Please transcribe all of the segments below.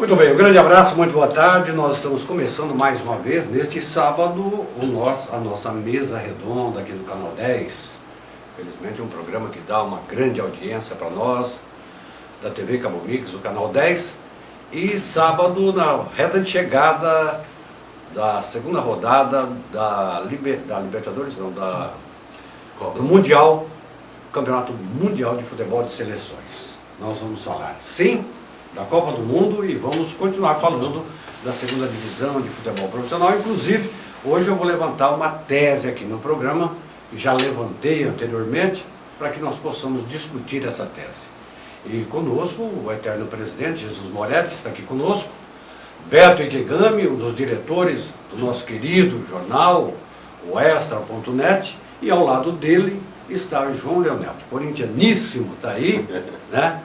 Muito bem, um grande abraço, muito boa tarde. Nós estamos começando mais uma vez, neste sábado, a nossa mesa redonda aqui no Canal 10. Felizmente é um programa que dá uma grande audiência para nós, da TV Cabo Mix, o Canal 10. E sábado, na reta de chegada da segunda rodada da Libertadores, não, do Mundial, Campeonato Mundial de Futebol de Seleções. Nós vamos falar, sim, da Copa do Mundo e vamos continuar falando da segunda divisão de futebol profissional. Inclusive, hoje eu vou levantar uma tese aqui no programa, que já levantei anteriormente, para que nós possamos discutir essa tese. E conosco, o eterno presidente, Jesus Moretti, está aqui conosco, Beto Ikegami, um dos diretores do nosso querido jornal, o Extra.net, e ao lado dele está João Leonel, corintianíssimo, está aí, né?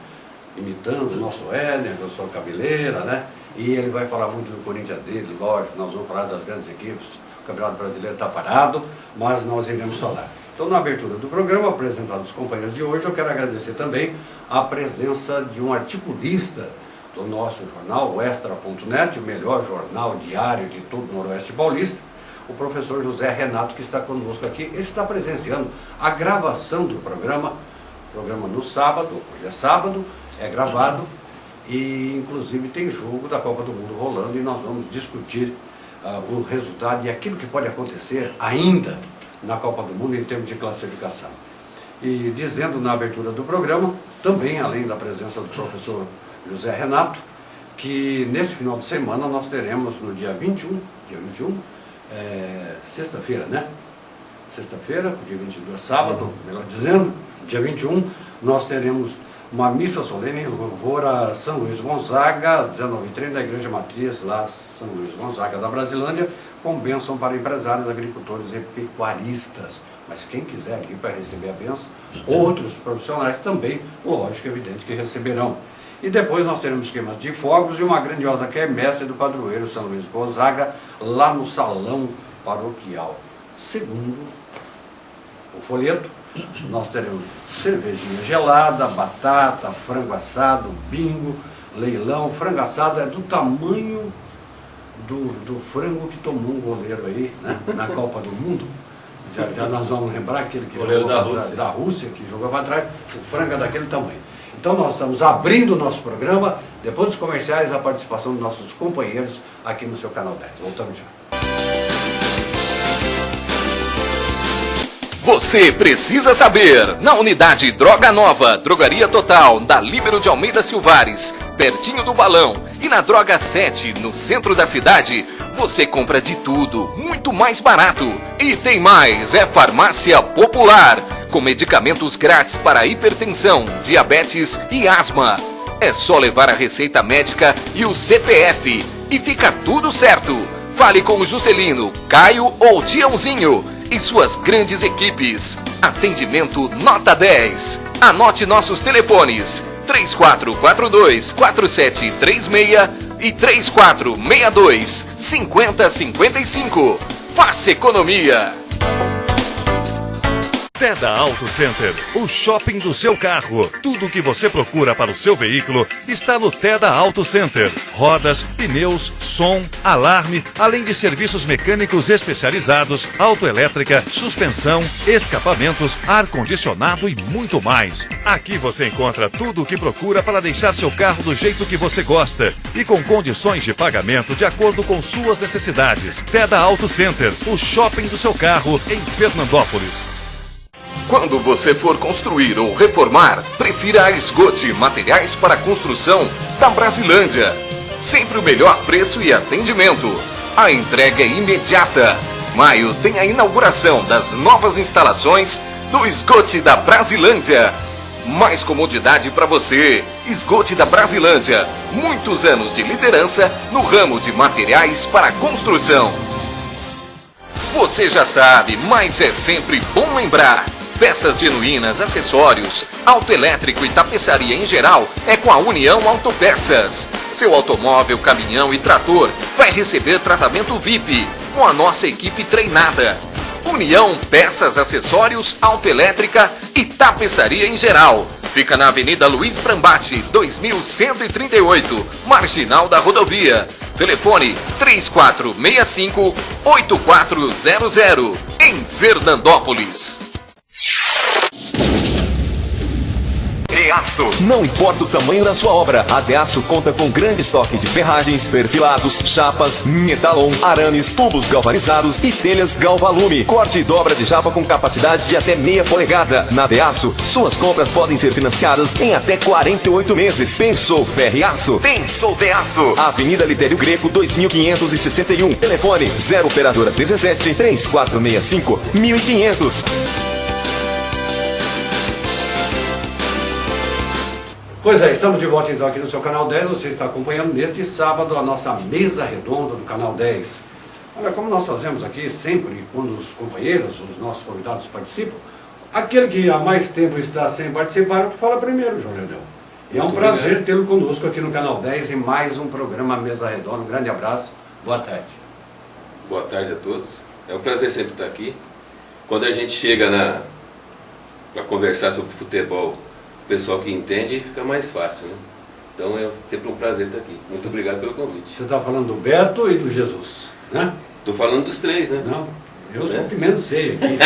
Imitando o nosso Éder, a sua cabeleira, né? E ele vai falar muito do Corinthians dele, lógico, nós vamos falar das grandes equipes, o Campeonato Brasileiro está parado, mas nós iremos falar. Então, na abertura do programa, apresentando os companheiros de hoje, eu quero agradecer também a presença de um articulista do nosso jornal, o Extra.net, o melhor jornal diário de todo o Noroeste Paulista, o professor José Renato, que está conosco aqui. Ele está presenciando a gravação do programa no sábado, hoje é sábado, é gravado e inclusive tem jogo da Copa do Mundo rolando e nós vamos discutir o resultado e aquilo que pode acontecer ainda na Copa do Mundo em termos de classificação. E dizendo na abertura do programa, também além da presença do professor José Renato, que nesse final de semana nós teremos no dia 21, sexta-feira, né? Sexta-feira, dia 22, sábado, melhor dizendo, dia 21, nós teremos uma missa solene em louvor a São Luís Gonzaga, às 19h30, na Igreja Matriz, lá São Luís Gonzaga da Brasilândia, com bênção para empresários, agricultores e pecuaristas. Mas quem quiser ir para receber a bênção, outros profissionais também, lógico, evidente que receberão. E depois nós teremos esquemas de fogos e uma grandiosa quermesse do padroeiro São Luís Gonzaga, lá no Salão Paroquial. Segundo o folheto, nós teremos cervejinha gelada, batata, frango assado, bingo, leilão. Frango assado é do tamanho do frango que tomou um goleiro aí, né, na Copa do Mundo. Já nós vamos lembrar aquele que goleiro jogou da Rússia, que jogou para trás, o frango é daquele tamanho. Então nós estamos abrindo o nosso programa, depois dos comerciais, a participação dos nossos companheiros aqui no seu Canal 10. Voltamos já. Você precisa saber, na unidade Droga Nova, Drogaria Total, da Líbero de Almeida Silvares, pertinho do Balão, e na Droga 7, no centro da cidade, você compra de tudo, muito mais barato. E tem mais, é Farmácia Popular, com medicamentos grátis para hipertensão, diabetes e asma. É só levar a receita médica e o CPF, e fica tudo certo. Fale com o Juscelino, Caio ou Tiãozinho e suas grandes equipes. Atendimento nota 10. Anote nossos telefones: 3442-4736 e 3462-5055. Faça economia. Teda Auto Center, o shopping do seu carro. Tudo o que você procura para o seu veículo está no Teda Auto Center. Rodas, pneus, som, alarme, além de serviços mecânicos especializados, autoelétrica, suspensão, escapamentos, ar-condicionado e muito mais. Aqui você encontra tudo o que procura para deixar seu carro do jeito que você gosta e com condições de pagamento de acordo com suas necessidades. Teda Auto Center, o shopping do seu carro em Fernandópolis. Quando você for construir ou reformar, prefira a Esgote Materiais para Construção da Brasilândia. Sempre o melhor preço e atendimento. A entrega é imediata. Maio tem a inauguração das novas instalações do Esgote da Brasilândia. Mais comodidade para você. Esgote da Brasilândia. Muitos anos de liderança no ramo de materiais para construção. Você já sabe, mas é sempre bom lembrar. Peças genuínas, acessórios, autoelétrico e tapeçaria em geral é com a União Autopeças. Seu automóvel, caminhão e trator vai receber tratamento VIP com a nossa equipe treinada. União Peças, Acessórios, Autoelétrica e Tapeçaria em geral. fica na Avenida Luiz Brambati, 2138, Marginal da Rodovia. Telefone 3465-8400, em Fernandópolis. Deaço. Não importa o tamanho da sua obra, a Deaço conta com grande estoque de ferragens, perfilados, chapas, metalon, arames, tubos galvanizados e telhas Galvalume. Corte e dobra de chapa com capacidade de até meia polegada. Na Deaço, suas compras podem ser financiadas em até 48 meses. Pensou Ferreaço? Pensou Deaço. Avenida Litério Greco, 2561. Telefone 0 operadora 17 3465 1500. Pois é, estamos de volta então aqui no seu Canal 10, você está acompanhando neste sábado a nossa mesa redonda do Canal 10. Olha, como nós fazemos aqui sempre, quando os companheiros, os nossos convidados participam, aquele que há mais tempo está sem participar é o que fala primeiro, João Leonel. E é um prazer tê-lo conosco aqui no Canal 10 em mais um programa Mesa Redonda. Um grande abraço, boa tarde. Boa tarde a todos, é um prazer sempre estar aqui. Quando a gente chega para conversar sobre futebol, o pessoal que entende, fica mais fácil, né? Então é sempre um prazer estar aqui. Muito obrigado pelo convite. Você está falando do Beto e do Jesus, né? Estou falando dos três, né? Não, eu sou o que menos sei aqui.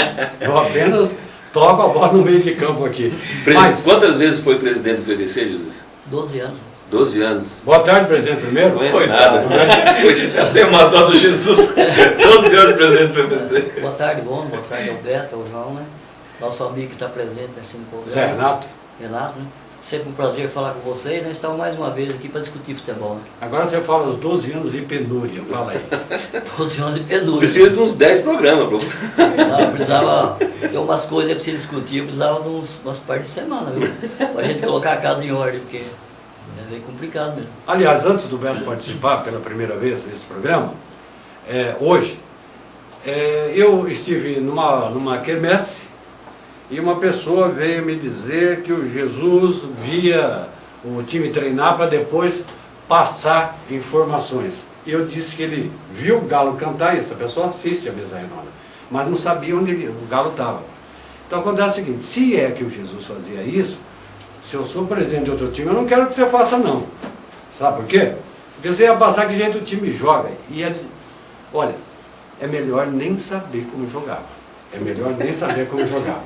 Eu apenas toco a bola no meio de campo aqui. Mas, quantas vezes foi presidente do FVC, Jesus? 12 anos. 12 anos. Boa tarde, presidente, primeiro. Não conhece nada. Eu tenho uma dó do Jesus. 12 anos presidente do FVC. Boa tarde, bom. Boa tarde ao Beto, ao João, né? Nosso amigo que está presente assim no programa. Zé Renato. Renato, né? Sempre um prazer falar com vocês, né? Estamos mais uma vez aqui para discutir futebol, né? Agora você fala os 12 anos de penúria, fala aí. 12 anos de penúria. Precisa de uns 10 programas, bro. Não, eu precisava ter umas coisas para você discutir, eu precisava de umas partes de semana, viu? Para a gente colocar a casa em ordem, porque é bem complicado mesmo. Aliás, antes do Beto participar pela primeira vez nesse programa, hoje, eu estive numa quermesse, e uma pessoa veio me dizer que o Jesus via o time treinar para depois passar informações. E eu disse que ele viu o Galo cantar, e essa pessoa assiste a Mesa Redonda, mas não sabia onde o Galo estava. Então acontece o seguinte, se é que o Jesus fazia isso, se eu sou presidente de outro time, eu não quero que você faça não. Sabe por quê? Porque você ia passar que jeito o time joga. Olha, é melhor nem saber como jogava. É melhor nem saber como jogava.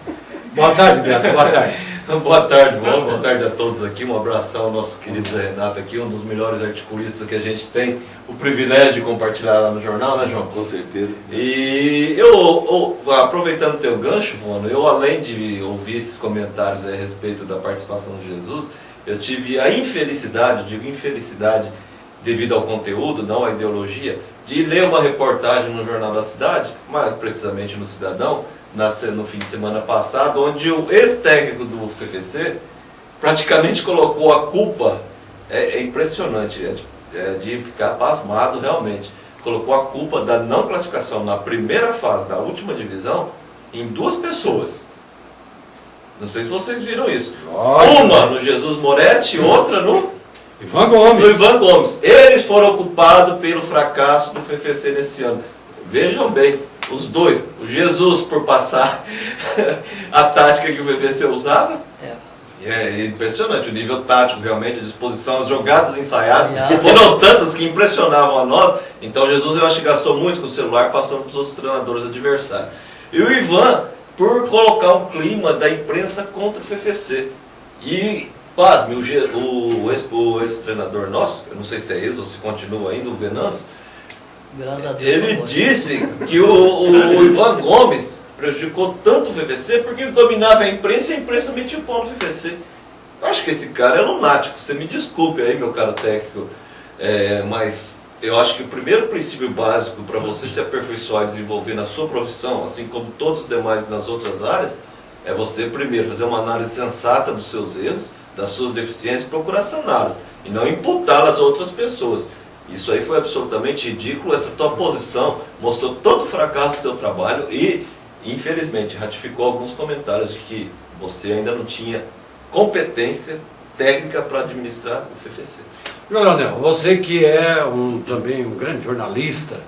Boa tarde, Beto. Boa tarde. Boa tarde, bom. Boa tarde a todos aqui. Um abração ao nosso querido Zé Renato aqui, um dos melhores articulistas que a gente tem o privilégio de compartilhar lá no jornal, né, João? Com certeza. E eu aproveitando o teu gancho, Vono, eu além de ouvir esses comentários a respeito da participação de Jesus, eu tive a infelicidade, devido ao conteúdo, não à ideologia, de ler uma reportagem no Jornal da Cidade, mais precisamente no Cidadão, no fim de semana passado, onde o ex-técnico do FVC praticamente colocou a culpa, é impressionante, de ficar pasmado realmente, colocou a culpa da não classificação na primeira fase da última divisão em duas pessoas. Não sei se vocês viram isso. Uma no Jesus Moretti e outra no Ivan Gomes. No Ivan Gomes. Eles foram culpados pelo fracasso do FVC nesse ano. Vejam bem, os dois. O Jesus por passar a tática que o FVC usava. É impressionante o nível tático, realmente, a disposição, as jogadas ensaiadas foram tantas que impressionavam a nós. Então Jesus, eu acho que gastou muito com o celular passando para os outros treinadores adversários. E o Ivan por colocar um clima da imprensa contra o FVC. E pasme, o ex-treinador nosso, eu não sei se é ex ou se continua ainda, o Venâncio, ele disse que o Ivan Gomes prejudicou tanto o FVC porque ele dominava a imprensa e a imprensa metia o pau no FVC. Eu acho que esse cara é lunático, você me desculpe aí, meu caro técnico, mas eu acho que o primeiro princípio básico para você se aperfeiçoar e desenvolver na sua profissão, assim como todos os demais nas outras áreas, é você primeiro fazer uma análise sensata dos seus erros, das suas deficiências e procurar saná-las, e não imputá-las a outras pessoas. Isso aí foi absolutamente ridículo, essa tua posição mostrou todo o fracasso do teu trabalho e, infelizmente, ratificou alguns comentários de que você ainda não tinha competência técnica para administrar o FVC. Leonel, você que é também um grande jornalista,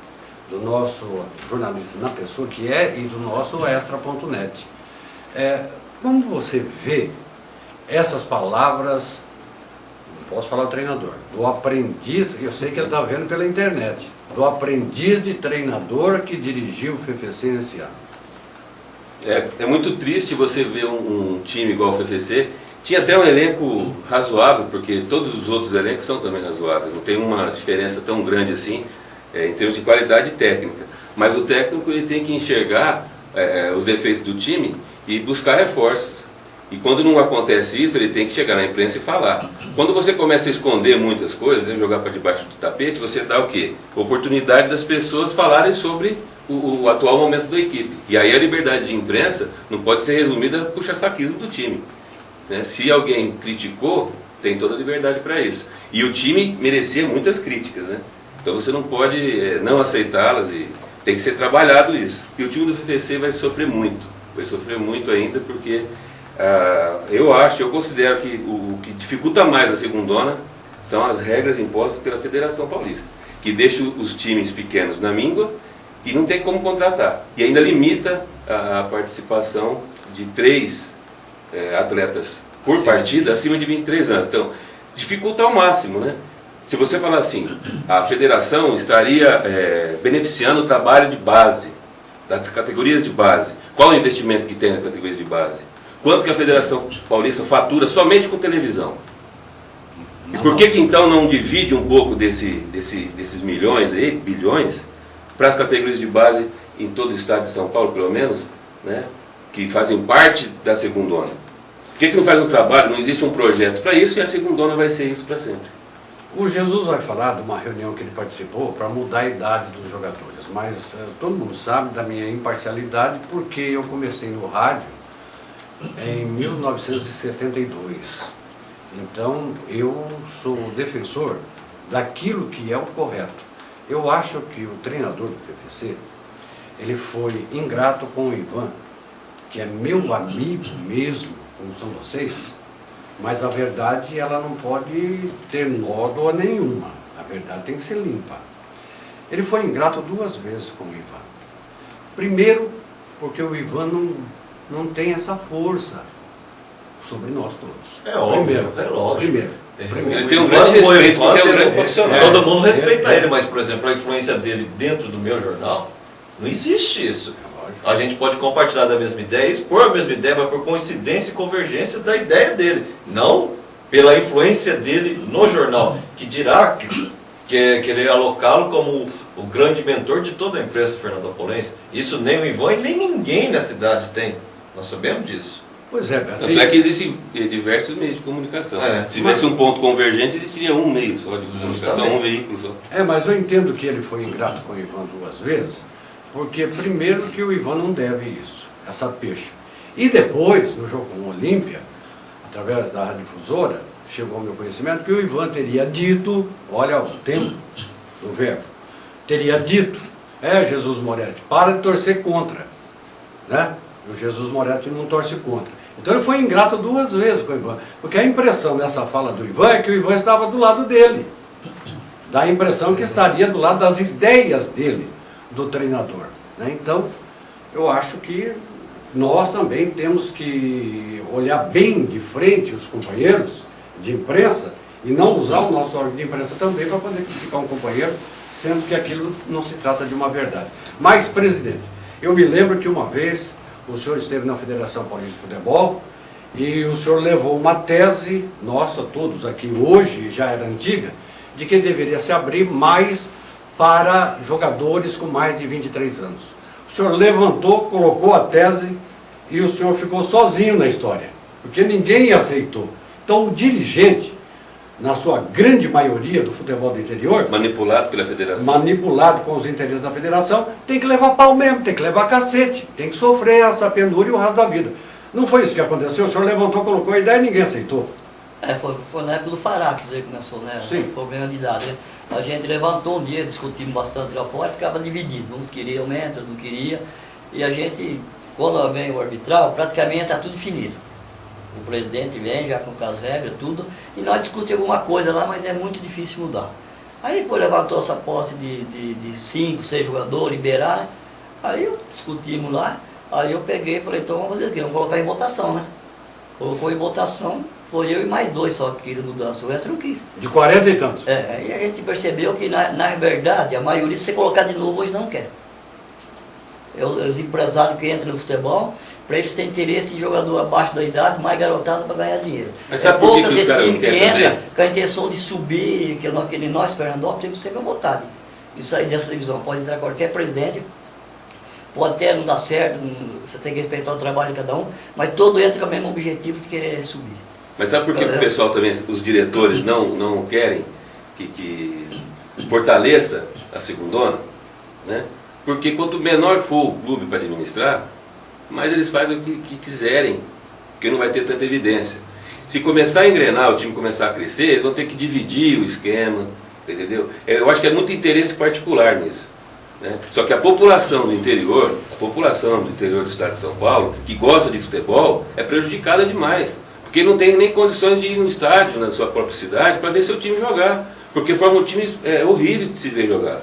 do nosso jornalista na pessoa que e do nosso Extra.net. Como você vê essas palavras, não posso falar do treinador, do aprendiz, eu sei que ele está vendo pela internet, do aprendiz de treinador que dirigiu o FFC nesse ano. É muito triste você ver um time igual o FFC. Tinha até um elenco razoável, porque todos os outros elencos são também razoáveis, não tem uma diferença tão grande assim em termos de qualidade técnica. Mas o técnico ele tem que enxergar os defeitos do time e buscar reforços. E quando não acontece isso, ele tem que chegar na imprensa e falar. Quando você começa a esconder muitas coisas, jogar para debaixo do tapete, você dá o quê? Oportunidade das pessoas falarem sobre o atual momento da equipe. E aí a liberdade de imprensa não pode ser resumida a puxa-saquismo do time. Né? Se alguém criticou, tem toda a liberdade para isso. E o time merecia muitas críticas, né? Então você não pode não aceitá-las e tem que ser trabalhado isso. E o time do FFC vai sofrer muito ainda, porque eu considero que o que dificulta mais a segundona são as regras impostas pela Federação Paulista, que deixa os times pequenos na míngua e não tem como contratar. E ainda limita a participação de 3 atletas por partida acima de 23 anos. Então, dificulta ao máximo, né? Se você falar assim, a federação estaria beneficiando o trabalho de base, das categorias de base. Qual o investimento que tem nas categorias de base? Quanto que a Federação Paulista fatura somente com televisão? E por que então não divide um pouco desses milhões aí, bilhões, para as categorias de base em todo o estado de São Paulo, pelo menos, né, que fazem parte da segundona? Por que não faz um trabalho, não existe um projeto para isso e a segundona vai ser isso para sempre? O Jesus vai falar de uma reunião que ele participou para mudar a idade dos jogadores, mas todo mundo sabe da minha imparcialidade porque eu comecei no rádio em 1972. Então eu sou defensor daquilo que é o correto. Eu acho que o treinador do FFC, ele foi ingrato com o Ivan, que é meu amigo mesmo, como são vocês, mas a verdade ela não pode ter nódoa nenhuma. A verdade tem que ser limpa. Ele foi ingrato 2 vezes com o Ivan. Primeiro, porque o Ivan não tem essa força sobre nós todos. É óbvio, é lógico. Primeiro. Ele tem um grande respeito, porque é um grande profissional. Todo mundo respeita ele, mas, por exemplo, a influência dele dentro do meu jornal, não existe isso. A gente pode compartilhar da mesma ideia, expor a mesma ideia, mas por coincidência e convergência da ideia dele. Não pela influência dele no jornal, que dirá querer alocá-lo como o grande mentor de toda a imprensa do Fernandópolis. Isso nem o Ivan e nem ninguém na cidade tem. Nós sabemos disso. Pois é, Tanto é que existem diversos meios de comunicação. Se tivesse um ponto convergente, existiria um meio só de comunicação, um veículo só. Mas eu entendo que ele foi ingrato com o Ivan 2 vezes, porque primeiro que o Ivan não deve isso, essa peixe. E depois, no jogo com o Olímpia, através da radiodifusora, chegou ao meu conhecimento que o Ivan teria dito, olha o tempo do verbo, teria dito, Jesus Moretti, para de torcer contra, né? O Jesus Moretti não torce contra. Então ele foi ingrato 2 vezes com o Ivan, porque a impressão nessa fala do Ivan é que o Ivan estava do lado dele. Dá a impressão que estaria do lado das ideias dele, do treinador. Né? Então, eu acho que nós também temos que olhar bem de frente os companheiros de imprensa e não usar o nosso órgão de imprensa também para poder criticar um companheiro, sendo que aquilo não se trata de uma verdade. Mas, presidente, eu me lembro que uma vez o senhor esteve na Federação Paulista de Futebol e o senhor levou uma tese, nossa, todos aqui hoje, já era antiga, de que deveria se abrir mais para jogadores com mais de 23 anos. O senhor levantou, colocou a tese e o senhor ficou sozinho na história, porque ninguém aceitou. Então o dirigente, na sua grande maioria do futebol do interior, manipulado pela federação, manipulado com os interesses da federação, tem que levar pau mesmo, tem que levar cacete, tem que sofrer essa penúria o resto da vida. Não foi isso que aconteceu, o senhor levantou, colocou a ideia e ninguém aceitou. Foi na época do Fará que isso começou, né? Sim. O problema de idade, né? A gente levantou um dia, discutimos bastante lá fora, ficava dividido. Uns queriam aumento, outros não queriam. E a gente, quando vem o arbitral, praticamente está tudo definido. O presidente vem já com as regras, tudo, e nós discutimos alguma coisa lá, mas é muito difícil mudar. Aí depois levantou essa posse de 5, 6 jogadores, liberar, né? Aí discutimos lá, aí eu peguei e falei, então vamos fazer o quê? Vamos colocar em votação, né? Colocou em votação, Foi eu e mais 2 só que quis a mudança, o resto não quis. De 40 e tantos. E a gente percebeu que, na verdade, a maioria, se você colocar de novo, hoje não quer. Os empresários que entram no futebol, para eles têm interesse em jogador abaixo da idade, mais garotado para ganhar dinheiro. Mas sabe por que os caras não que querem entra também? com a intenção de subir, que nós, Fernandópolis, temos sempre a vontade de sair dessa divisão. Pode entrar qualquer presidente, pode até não dar certo, você tem que respeitar o trabalho de cada um, mas todo entra com o mesmo objetivo de querer subir. Mas sabe por que o pessoal também, os diretores não querem que fortaleça a segundona? Né? Porque quanto menor for o clube para administrar, mais eles fazem o que quiserem, porque não vai ter tanta evidência. Se começar a engrenar, o time começar a crescer, eles vão ter que dividir o esquema, você entendeu? Eu acho que é muito interesse particular nisso. Né? Só que a população do interior do estado de São Paulo, que gosta de futebol, é prejudicada demais. Porque não tem nem condições de ir no estádio, na sua própria cidade, para ver seu time jogar. Porque formam times horríveis de se ver jogar.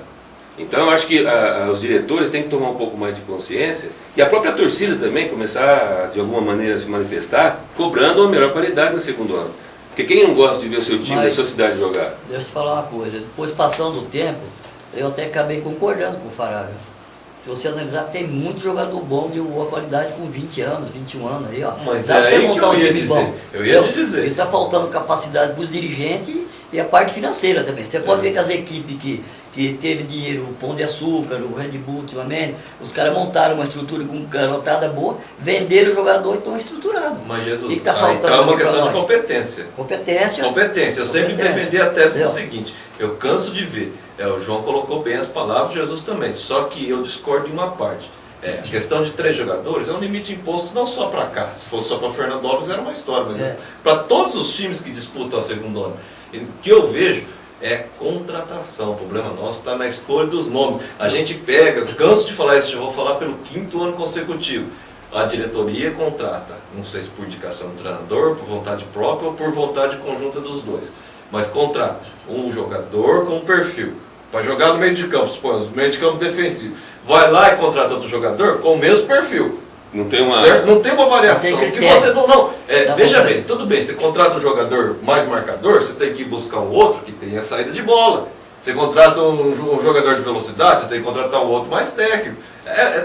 Então eu acho que os diretores têm que tomar um pouco mais de consciência e a própria torcida também começar de alguma maneira a se manifestar, cobrando uma melhor qualidade na segunda ano. Porque quem não gosta de ver o seu time da sua cidade jogar? Deixa eu te falar uma coisa, depois passando o tempo, eu até acabei concordando com o Faraga. Se você analisar, tem muito jogador bom de boa qualidade com 20 anos, 21 anos aí, ó. Mas dá pra você aí montar que eu um ia time dizer. bom. Eu ia te dizer. Está faltando capacidade para os dirigentes e a parte financeira também. Você pode ver que as equipes que teve dinheiro, o Pão de Açúcar, o Red Bull ultimamente, os caras montaram uma estrutura com garotada boa, venderam o jogador e estão estruturados. Mas Jesus, o que está aí faltando tá uma pra questão de nós? competência. Competência. Eu sempre defendi a tese do Entendeu? seguinte, eu canso de ver, o João colocou bem as palavras, Jesus também, só que eu discordo em uma parte. A questão de 3 jogadores é um limite imposto não só para cá, se fosse só para Fernandópolis era uma história, mas para todos os times que disputam a segunda onda. O que eu vejo é contratação, o problema nosso está na escolha dos nomes. A gente pega, canso de falar isso, já vou falar pelo 5º ano consecutivo. A diretoria contrata, não sei se por indicação do treinador, por vontade própria ou por vontade conjunta dos dois, mas contrata um jogador com um perfil para jogar no meio de campo, supõe, no meio de campo defensivo. Vai lá e contrata outro jogador com o mesmo perfil. Não tem uma... Certo? Não tem uma variação. Não tem Porque você não veja vontade. bem, tudo bem, você contrata um jogador mais marcador, você tem que ir buscar um outro que tenha saída de bola. Você contrata um jogador de velocidade, você tem que contratar um outro mais técnico.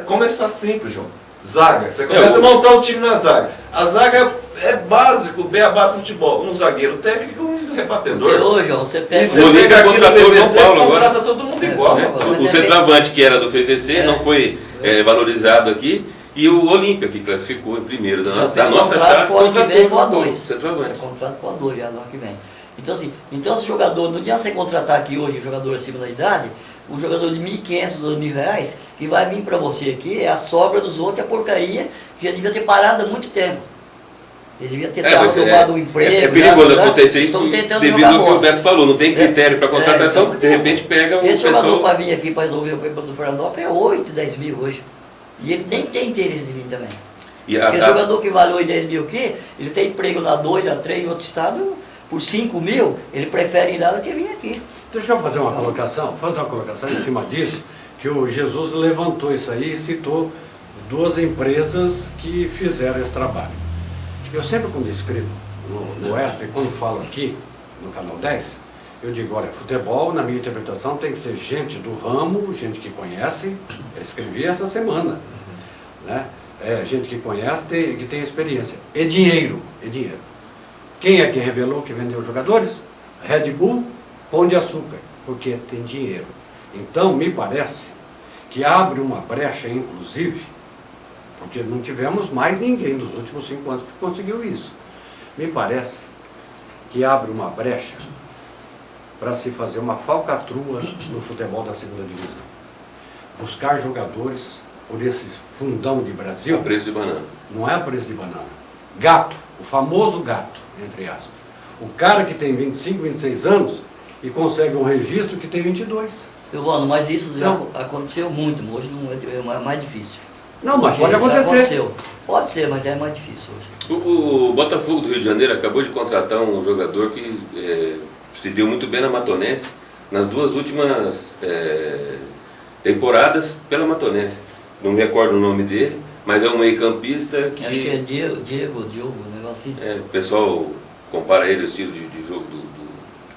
Começar simples, João. Zaga. Você começa a montar um time na zaga. A zaga é básico, o beabá do futebol. Um zagueiro técnico e um rebatedor. Porque hoje, ó, você pega... E você O Olímpia pega aqui no contratou o João PVC, Paulo agora. contrata todo mundo igual. Mas O centroavante que era do FVC não foi valorizado aqui. E o Olímpia, que classificou em primeiro da nossa chave, contratou com a 2. centroavante. Contrato com a 2 já no ano que vem. Então, assim, esse jogador, não adianta você contratar aqui hoje um jogador acima da idade, um jogador de R$ 1.500, R$ 2.000, que vai vir para você aqui, é a sobra dos outros, é a porcaria, que já devia ter parado há muito tempo. Eles deviam ter roubado um emprego. É perigoso acontecer isso estão tentando devido jogar ao que bola. o Beto falou, não tem critério para contratação, então, de repente pega o esse pessoal... jogador para vir aqui para resolver o problema do Fernandópolis é 8, 10 mil hoje. E ele nem tem interesse de vir também. Porque o jogador que vale 8, 10 mil aqui, ele tem emprego na 2, na 3, em outro estado, por 5 mil, ele prefere ir lá do que vir aqui. Deixa eu fazer uma colocação em cima disso, que o Jesus levantou isso aí e citou 2 empresas que fizeram esse trabalho. Eu sempre, quando escrevo no Extra, e quando falo aqui no Canal 10, eu digo, olha, futebol, na minha interpretação, tem que ser gente do ramo, gente que conhece. Eu escrevi essa semana, né? Gente que conhece, que tem experiência. É dinheiro. Quem é que revelou que vendeu os jogadores? Red Bull, Pão de Açúcar, porque tem dinheiro. Então, me parece que abre uma brecha, inclusive, porque não tivemos mais ninguém nos últimos 5 anos que conseguiu isso. Me parece que abre uma brecha para se fazer uma falcatrua no futebol da segunda divisão. Buscar jogadores por esse fundão de Brasil. A preço de banana. Não é a preço de banana. Gato, o famoso gato, entre aspas. O cara que tem 25, 26 anos e consegue um registro que tem 22. Silvano, mas isso já aconteceu muito, hoje não é mais difícil. Não, mas hoje pode acontecer. Pode ser, mas é mais difícil hoje. O Botafogo do Rio de Janeiro acabou de contratar um jogador que se deu muito bem na Matonense, nas 2 últimas temporadas pela Matonense. Não me recordo o nome dele, mas é um meio-campista que... Acho que é Diogo, um negócio assim. O pessoal compara ele ao estilo de jogo do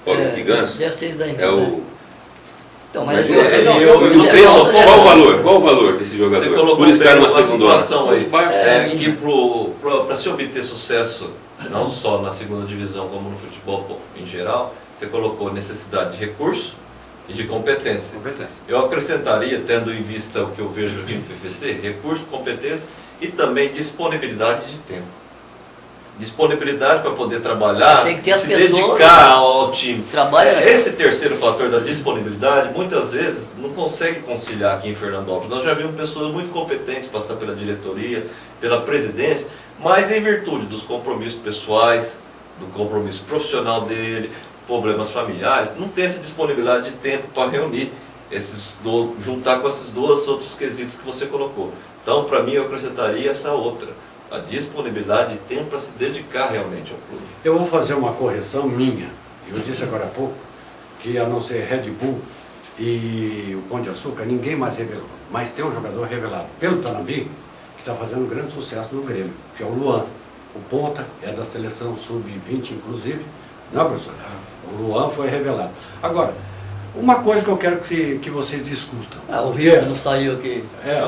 Paulo Gigantes. Deve ser isso daí. É o... Então, mas qual o valor desse jogador? Você colocou por estar numa situação aí, que para se obter sucesso, não só na segunda divisão, como no futebol em geral, você colocou necessidade de recurso e de competência. Eu acrescentaria, tendo em vista o que eu vejo aqui no FFC, recurso, competência e também disponibilidade de tempo. Disponibilidade para poder trabalhar, tem que ter as se pessoas, dedicar ao time. Trabalha. Esse terceiro fator da disponibilidade, muitas vezes, não consegue conciliar aqui em Fernandópolis. Nós já vimos pessoas muito competentes passar pela diretoria, pela presidência, mas em virtude dos compromissos pessoais, do compromisso profissional dele, problemas familiares, não tem essa disponibilidade de tempo para reunir, juntar com esses dois outros quesitos que você colocou. Então, para mim, eu acrescentaria essa outra. A disponibilidade de tempo para se dedicar realmente ao clube. Eu vou fazer uma correção minha. Eu disse agora há pouco que, a não ser Red Bull e o Pão de Açúcar, ninguém mais revelou. Mas tem um jogador revelado pelo Tanabi que está fazendo um grande sucesso no Grêmio, que é o Luan. O ponta é da seleção sub-20, inclusive. Não, professor? O Luan foi revelado. Agora, uma coisa que eu quero que vocês discutam. O Rio não saiu aqui.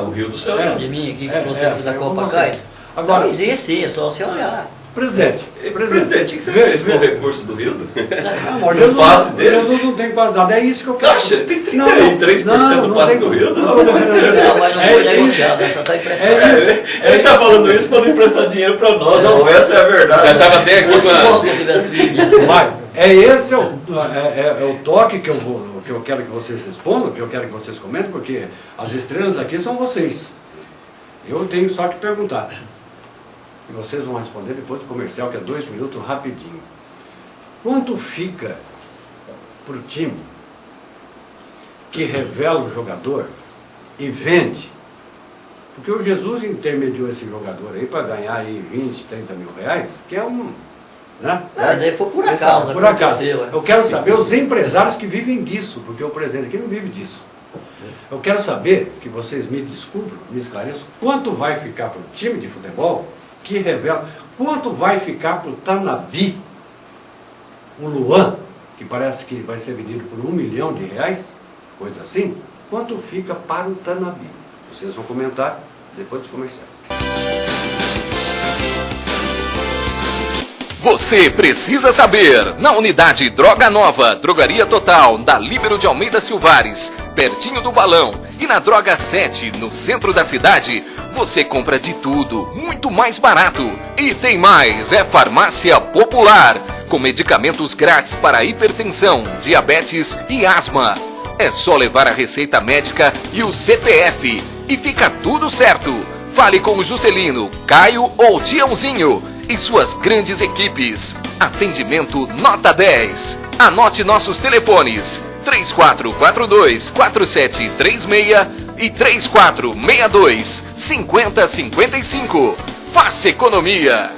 O Rio do céu. De mim aqui, que trouxemos a Copa Cai. Agora, não existe, é só você olhar. Presidente, o que você fez com o recurso do Rio? O passe dele? Jesus não tem quase nada, é isso que eu quero. Ele tem 33% do passe do Rio? Não, mas não foi negociado, só está emprestado. Ele está falando isso para não emprestar dinheiro para nós, não, essa é a verdade. Já estava até aqui Mas esse é o toque que eu quero que vocês respondam, que eu quero que vocês comentem, porque as estrelas aqui são vocês. Eu tenho só que perguntar. E vocês vão responder depois do comercial, que é 2 minutos, rapidinho. Quanto fica para o time que revela o jogador e vende? Porque o Jesus intermediou esse jogador aí para ganhar aí 20, 30 mil reais, que é um... Né? Mas aí foi por acaso. Por acaso. Eu quero saber os empresários que vivem disso, porque o presidente aqui não vive disso. Eu quero saber, que vocês me descubram, me esclareçam, quanto vai ficar para o time de futebol que revela, quanto vai ficar para o Tanabi, o Luan, que parece que vai ser vendido por R$1 milhão, coisa assim, quanto fica para o Tanabi? Vocês vão comentar depois dos comerciais. Você precisa saber, na unidade Droga Nova, Drogaria Total, da Líbero de Almeida Silvares, pertinho do Balão, e na Droga 7, no centro da cidade, você compra de tudo, muito mais barato. E tem mais, é Farmácia Popular, com medicamentos grátis para hipertensão, diabetes e asma. É só levar a receita médica e o CPF, e fica tudo certo. Fale com o Juscelino, Caio ou Tiãozinho e suas grandes equipes. Atendimento nota 10. Anote nossos telefones: 3442-4736 e 3462-5055. Faça economia.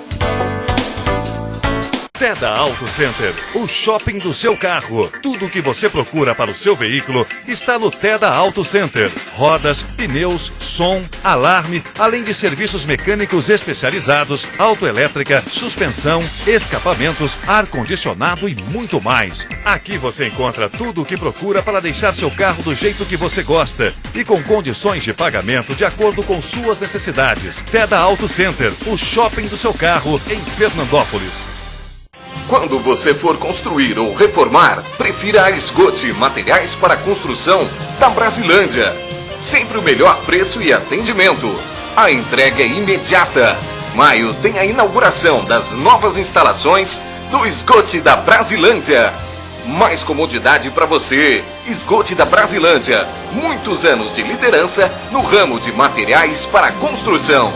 Teda Auto Center, o shopping do seu carro. Tudo o que você procura para o seu veículo está no Teda Auto Center. Rodas, pneus, som, alarme, além de serviços mecânicos especializados, autoelétrica, suspensão, escapamentos, ar-condicionado e muito mais. Aqui você encontra tudo o que procura para deixar seu carro do jeito que você gosta e com condições de pagamento de acordo com suas necessidades. Teda Auto Center, o shopping do seu carro em Fernandópolis. Quando você for construir ou reformar, prefira a Esgote Materiais para Construção da Brasilândia. Sempre o melhor preço e atendimento. A entrega é imediata. Maio tem a inauguração das novas instalações do Esgote da Brasilândia. Mais comodidade para você. Esgote da Brasilândia. Muitos anos de liderança no ramo de materiais para construção.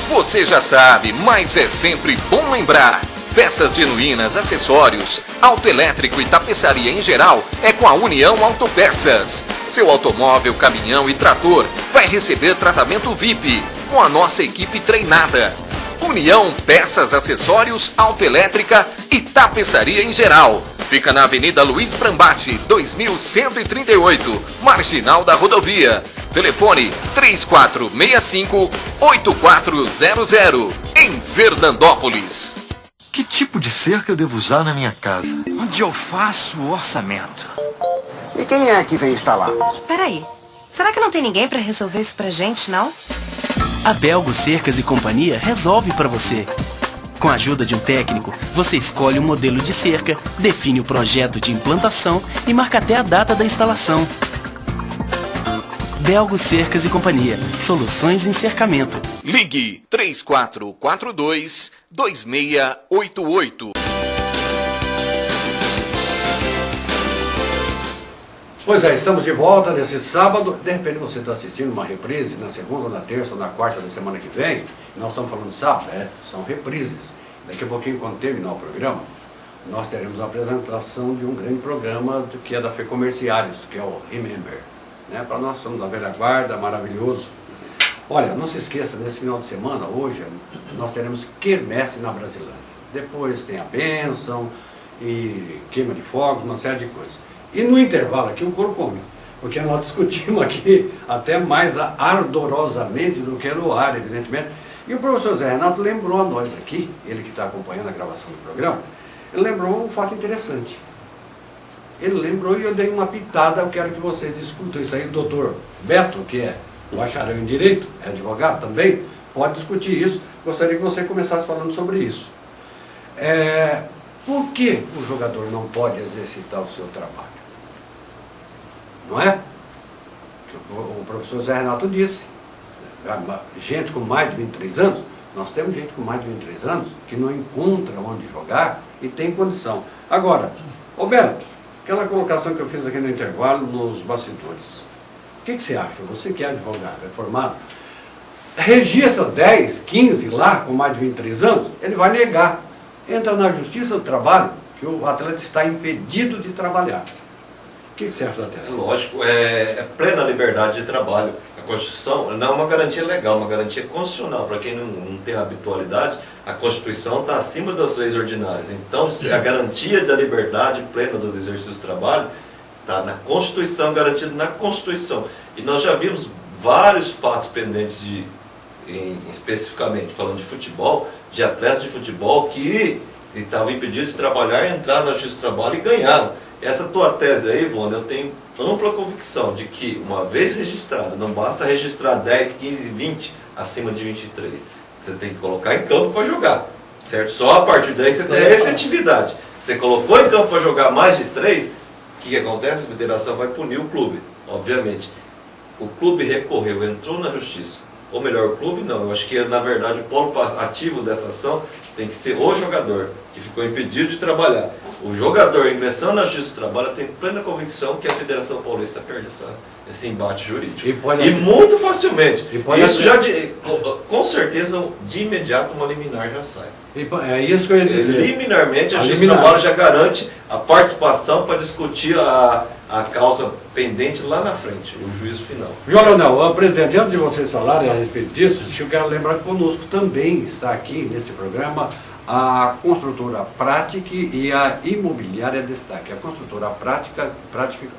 Você já sabe, mas é sempre bom lembrar. Peças genuínas, acessórios, autoelétrico e tapeçaria em geral é com a União Autopeças. Seu automóvel, caminhão e trator vai receber tratamento VIP com a nossa equipe treinada. União Peças, Acessórios, Autoelétrica e Tapeçaria em geral. Fica na Avenida Luiz Brambati, 2138, Marginal da Rodovia. Telefone 3465-8400, em Fernandópolis. Que tipo de cerca eu devo usar na minha casa? Onde eu faço o orçamento. E quem é que vem instalar? Peraí, será que não tem ninguém pra resolver isso pra gente, não? A Belgo Cercas e Companhia resolve pra você. Com a ajuda de um técnico, você escolhe o modelo de cerca, define o projeto de implantação e marca até a data da instalação. Belgo Cercas e Companhia. Soluções em cercamento. Ligue 3442-2688. Pois é, estamos de volta nesse sábado. De repente você está assistindo uma reprise na segunda, na terça ou na quarta da semana que vem. Nós estamos falando de sábado, são reprises. Daqui a pouquinho, quando terminar o programa, nós teremos a apresentação de um grande programa que é da FEComerciários, que é o Remember. Para nós somos da velha guarda, maravilhoso. Olha, não se esqueça, nesse final de semana, hoje, nós teremos quermesse na Brasilândia. Depois tem a bênção e queima de fogos, uma série de coisas. E no intervalo aqui o couro come, porque nós discutimos aqui até mais ardorosamente do que no ar, evidentemente. E o professor Zé Renato lembrou a nós aqui, ele que está acompanhando a gravação do programa, ele lembrou um fato interessante. Ele lembrou e eu dei uma pitada, eu quero que vocês discutam isso aí. O doutor Beto, que é bacharel em Direito, é advogado também, pode discutir isso. Gostaria que você começasse falando sobre isso. Por que o jogador não pode exercitar o seu trabalho? Não é? O professor Zé Renato disse, gente com mais de 23 anos, nós temos gente com mais de 23 anos que não encontra onde jogar e tem condição. Agora, Roberto, aquela colocação que eu fiz aqui no intervalo, nos bastidores, o que você acha? Você que é advogado, é formado, registra 10, 15 lá com mais de 23 anos, ele vai negar. Entra na Justiça do Trabalho, que o atleta está impedido de trabalhar. O que você acha da tese? Lógico, é plena liberdade de trabalho. A Constituição não é uma garantia legal, uma garantia constitucional. Para quem não tem habitualidade, a Constituição está acima das leis ordinárias. Então, a garantia da liberdade plena do exercício do trabalho está na Constituição, garantido na Constituição. E nós já vimos vários fatos pendentes especificamente falando de futebol, de atletas de futebol que estavam impedidos de trabalhar, entraram na Justiça do Trabalho e ganharam. Essa tua tese aí, Ivone, eu tenho ampla convicção de que, uma vez registrado, não basta registrar 10, 15, 20 acima de 23. Você tem que colocar em campo para jogar, certo? Só a partir daí você tem a efetividade. Você colocou em campo para jogar mais de 3, o que acontece? A federação vai punir o clube, obviamente. O clube recorreu, entrou na justiça. Ou melhor, o clube não. Eu acho que, na verdade, o polo ativo dessa ação tem que ser o jogador, que ficou impedido de trabalhar. O jogador ingressando na Justiça do Trabalho tem plena convicção que a Federação Paulista perde esse embate jurídico. E muito facilmente. Isso já, com certeza, de imediato, uma liminar já sai. É isso que eu ia dizer. Liminarmente, a Justiça do Trabalho já garante a participação para discutir a causa pendente lá na frente, o juízo final. João Leonel, presidente, antes de vocês falarem a respeito disso, eu quero lembrar que conosco também está aqui nesse programa a construtora Prática e a imobiliária Destaque. A construtora Prática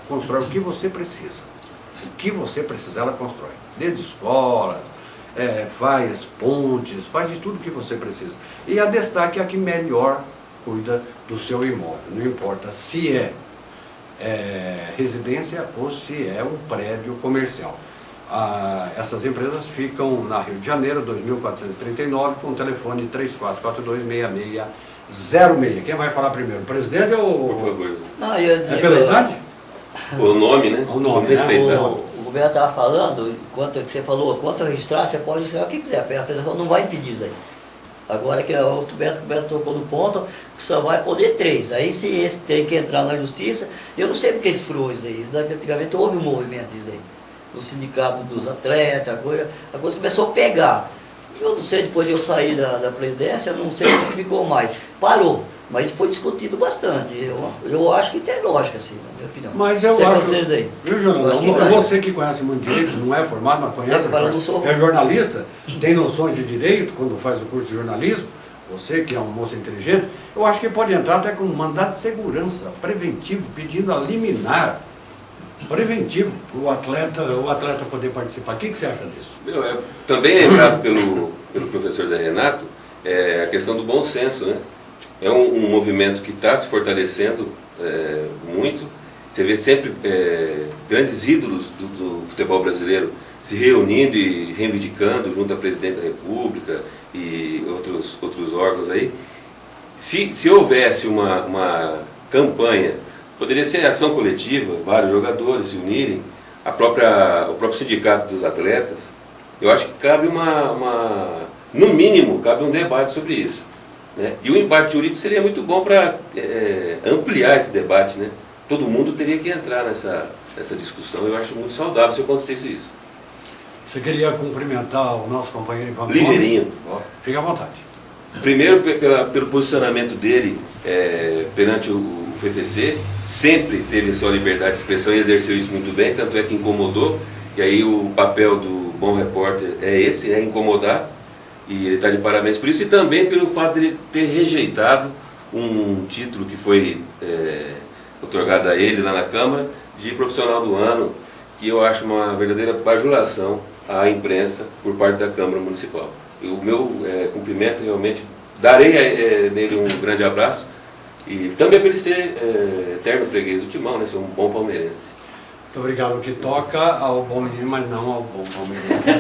constrói o que você precisa. O que você precisar, ela constrói. Desde escolas, faz pontes, faz de tudo que você precisa. E a Destaque é a que melhor cuida do seu imóvel. Não importa se é residência ou se é um prédio comercial. Essas empresas ficam na Rio de Janeiro, 2439, com o telefone 3442-6606. Quem vai falar primeiro? O presidente ou... Por favor. Não, eu ia dizer, pela idade? O nome, né? O nome, respeitar. O Roberto estava falando, enquanto que você falou, quanto registrar, você pode registrar o que quiser, a federação não vai impedir isso aí. Agora que o Roberto tocou no ponto, que só vai poder 3. Aí se esse tem que entrar na justiça, eu não sei porque eles furou isso aí. Antigamente houve um movimento disso aí. No sindicato dos atletas, a coisa começou a pegar. Eu não sei, depois de eu sair da presidência, eu não sei o que ficou mais. Parou, mas foi discutido bastante. Eu acho que tem lógica, assim, na minha opinião. Mas eu acho... Viu, João? Você que conhece muito direito, não é formado, mas conhece, é jornalista, tem noções de direito quando faz o curso de jornalismo, você que é um moço inteligente, eu acho que pode entrar até com um mandato de segurança preventivo, pedindo a liminar preventivo para o atleta poder participar. O que você acha disso? Também lembrado pelo professor Zé Renato, a questão do bom senso, né? É um movimento que está se fortalecendo muito. Você vê sempre grandes ídolos do futebol brasileiro se reunindo e reivindicando junto ao presidente da República e outros órgãos aí. Se houvesse uma campanha, poderia ser ação coletiva, vários jogadores se unirem, o próprio sindicato dos atletas. Eu acho que cabe no mínimo, cabe um debate sobre isso, né? E o embate jurídico seria muito bom para ampliar esse debate, né? Todo mundo teria que entrar nessa discussão. Eu acho muito saudável se acontecesse isso. Você queria cumprimentar o nosso companheiro Ivan Ligeirinho. Fique à vontade. Primeiro, pelo posicionamento dele perante o FFC, sempre teve a sua liberdade de expressão e exerceu isso muito bem, tanto é que incomodou, e aí o papel do bom repórter é esse, incomodar, e ele está de parabéns por isso, e também pelo fato de ele ter rejeitado um título que foi otorgado a ele lá na Câmara, de profissional do ano, que eu acho uma verdadeira bajulação à imprensa por parte da Câmara Municipal. E o meu cumprimento, realmente, darei nele um grande abraço, e também para ele ser eterno freguês do Timão, né, ser um bom palmeirense. Muito obrigado. O que toca ao bom menino, mas não ao bom palmeirense.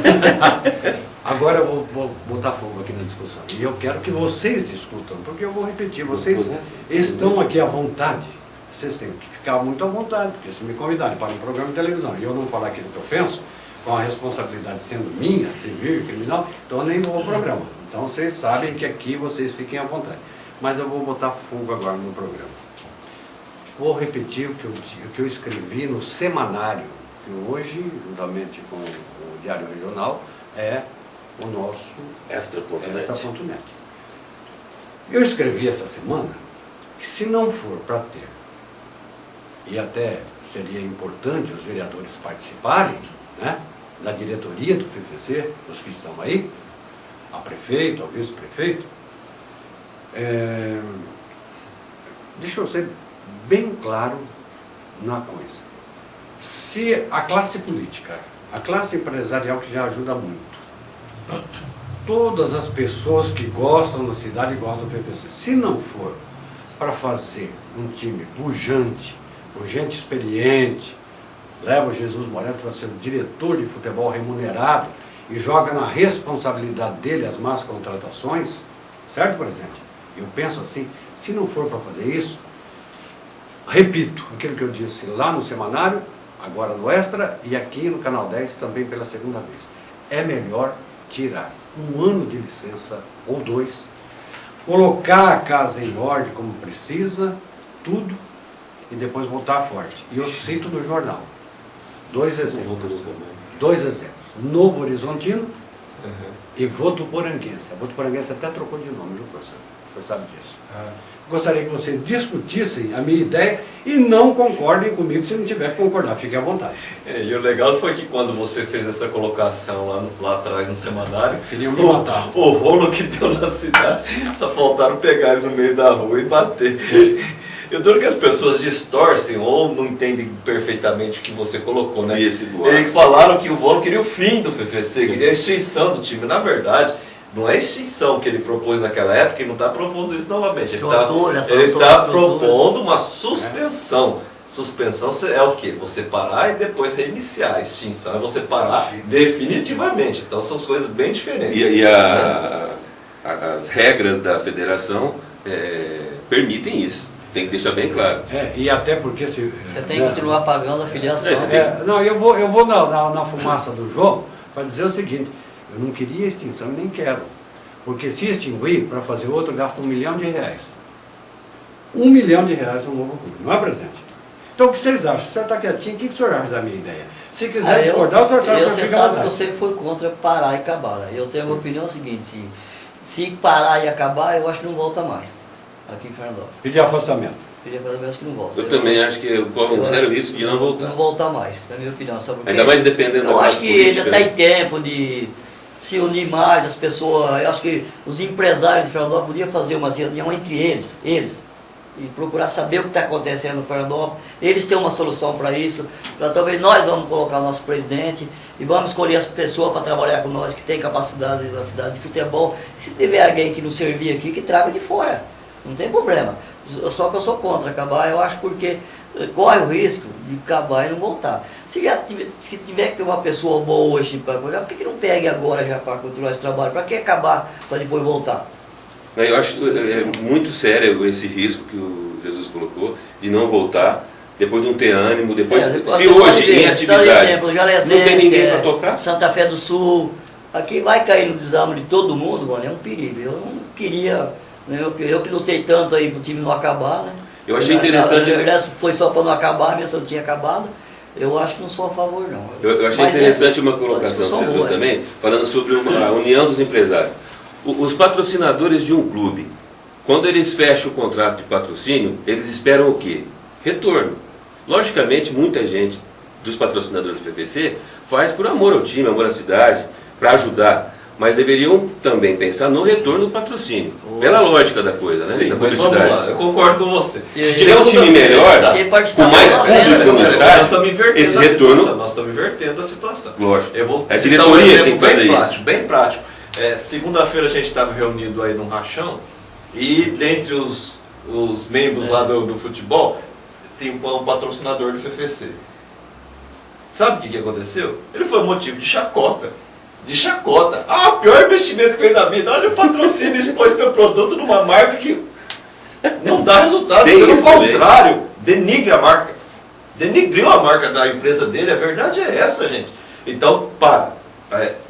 Agora eu vou botar fogo aqui na discussão. E eu quero que vocês discutam, porque eu vou repetir, vocês estão aqui à vontade. Vocês têm que ficar muito à vontade, porque se me convidarem para um programa de televisão e eu não falar aquilo que eu penso, com a responsabilidade sendo minha, civil e criminal, então eu nem vou ao programa. Então vocês sabem que aqui vocês fiquem à vontade. Mas eu vou botar fogo agora no programa. Vou repetir o que eu escrevi no semanário, que hoje, juntamente com o Diário Regional, é o nosso Extra.net. Eu escrevi essa semana que se não for para ter, e até seria importante os vereadores participarem, né, da diretoria do FFC, os que estão aí, a prefeito, ao vice-prefeito, deixa eu ser bem claro na coisa. Se a classe política, a classe empresarial, que já ajuda muito, todas as pessoas que gostam da cidade gostam do FFC, se não for para fazer um time pujante, com gente experiente, leva o Jesus Moreno para ser o diretor de futebol remunerado e joga na responsabilidade dele as más contratações, certo, presidente? Eu penso assim, se não for para fazer isso, repito aquilo que eu disse lá no semanário, agora no Extra e aqui no Canal 10 também pela segunda vez. É melhor tirar um ano de licença ou 2, colocar a casa em ordem como precisa, tudo, e depois voltar forte. E eu cito no jornal 2 exemplos. 2 exemplos. Novo Horizontino e Votuporanguense. A Votuporanguense até trocou de nome, viu, professor? O senhor sabe disso. Gostaria que vocês discutissem a minha ideia e não concordem comigo se não tiver que concordar. Fique à vontade. E o legal foi que quando você fez essa colocação lá atrás no semanário, o rolo que deu na cidade, só faltaram pegar ele no meio da rua e bater. Eu duro que as pessoas distorcem ou não entendem perfeitamente o que você colocou, né? Eles falaram que o Volo queria o fim do FFC, queria a extinção do time. Na verdade, não é a extinção que ele propôs naquela época, ele não está propondo isso novamente. Ele está propondo uma suspensão. Suspensão é o quê? Você parar e depois reiniciar. A extinção é você parar definitivamente. Então são coisas bem diferentes. E as regras da federação permitem isso. Tem que deixar bem claro. E até porque você tem que continuar pagando a filiação. Não, eu vou na fumaça do jogo para dizer o seguinte: eu não queria extinção e nem quero. Porque se extinguir, para fazer outro, gasta R$1 milhão. R$1 milhão no novo clube, não é, presidente? Então o que vocês acham? O senhor está quietinho, o que o senhor acha da minha ideia? Se quiser discordar, o senhor sabe que você sabe que eu sempre fui contra parar e acabar. Né? Eu tenho uma opinião seguinte: se parar e acabar, eu acho que não volta mais. Aqui em Fernandópolis. Pedir afastamento. Pedir afastamento, acho que não volta. Eu também acho que corre um sério risco de não voltar. Não voltar mais, na minha opinião. Sabe por quê? Ainda mais dependendo da Eu acho que política, já está em tempo de se unir mais as pessoas. Eu acho que os empresários de Fernandópolis podiam fazer uma reunião entre eles, e procurar saber o que está acontecendo no Fernandópolis. Eles têm uma solução para isso. Talvez nós vamos colocar o nosso presidente e vamos escolher as pessoas para trabalhar com nós que tem capacidade na cidade de futebol. Se tiver alguém que não servir aqui, que traga de fora. não tem problema. Só que eu sou contra acabar, eu acho, porque corre o risco de acabar e não voltar. Se tiver que ter uma pessoa boa hoje para cuidar, por que não pegue agora já para continuar esse trabalho? Para que acabar para depois voltar? Eu acho muito sério esse risco que o Jesus colocou, de não voltar, depois não ter ânimo, depois se hoje em atividade exemplo, não tem ninguém para tocar. Santa Fé do Sul, aqui vai cair no desarme de todo mundo, mano, é um perigo. Eu não queria, né, eu que lutei tanto aí para o time não acabar, né? Eu achei interessante. Na verdade, foi só para não acabar, mesmo se eu tinha acabado. Eu acho que não sou a favor, não. Eu achei interessante uma colocação do Jesus também, falando sobre a união dos empresários. Os patrocinadores de um clube, quando eles fecham o contrato de patrocínio, eles esperam o quê? Retorno. Logicamente, muita gente dos patrocinadores do FVC faz por amor ao time, amor à cidade, para ajudar. Mas deveriam também pensar no retorno do patrocínio, pela lógica da coisa, né? Sim, da publicidade. Lá, eu concordo com você. Se tiver um time melhor, com mais público no estádio, esse retorno... Nós estamos invertendo a situação. Lógico. A diretoria tem que fazer isso. Bem prático. Segunda-feira a gente estava reunido aí num rachão, e dentre os membros lá do futebol, tem um patrocinador do FFC. Sabe o que aconteceu? Ele foi motivo de chacota. Ah, o pior investimento que fez na vida. Olha o patrocínio, expôs teu produto numa marca que não dá resultado. Pelo contrário, denigre a marca. Denigriu a marca da empresa dele. A verdade é essa, gente. Então,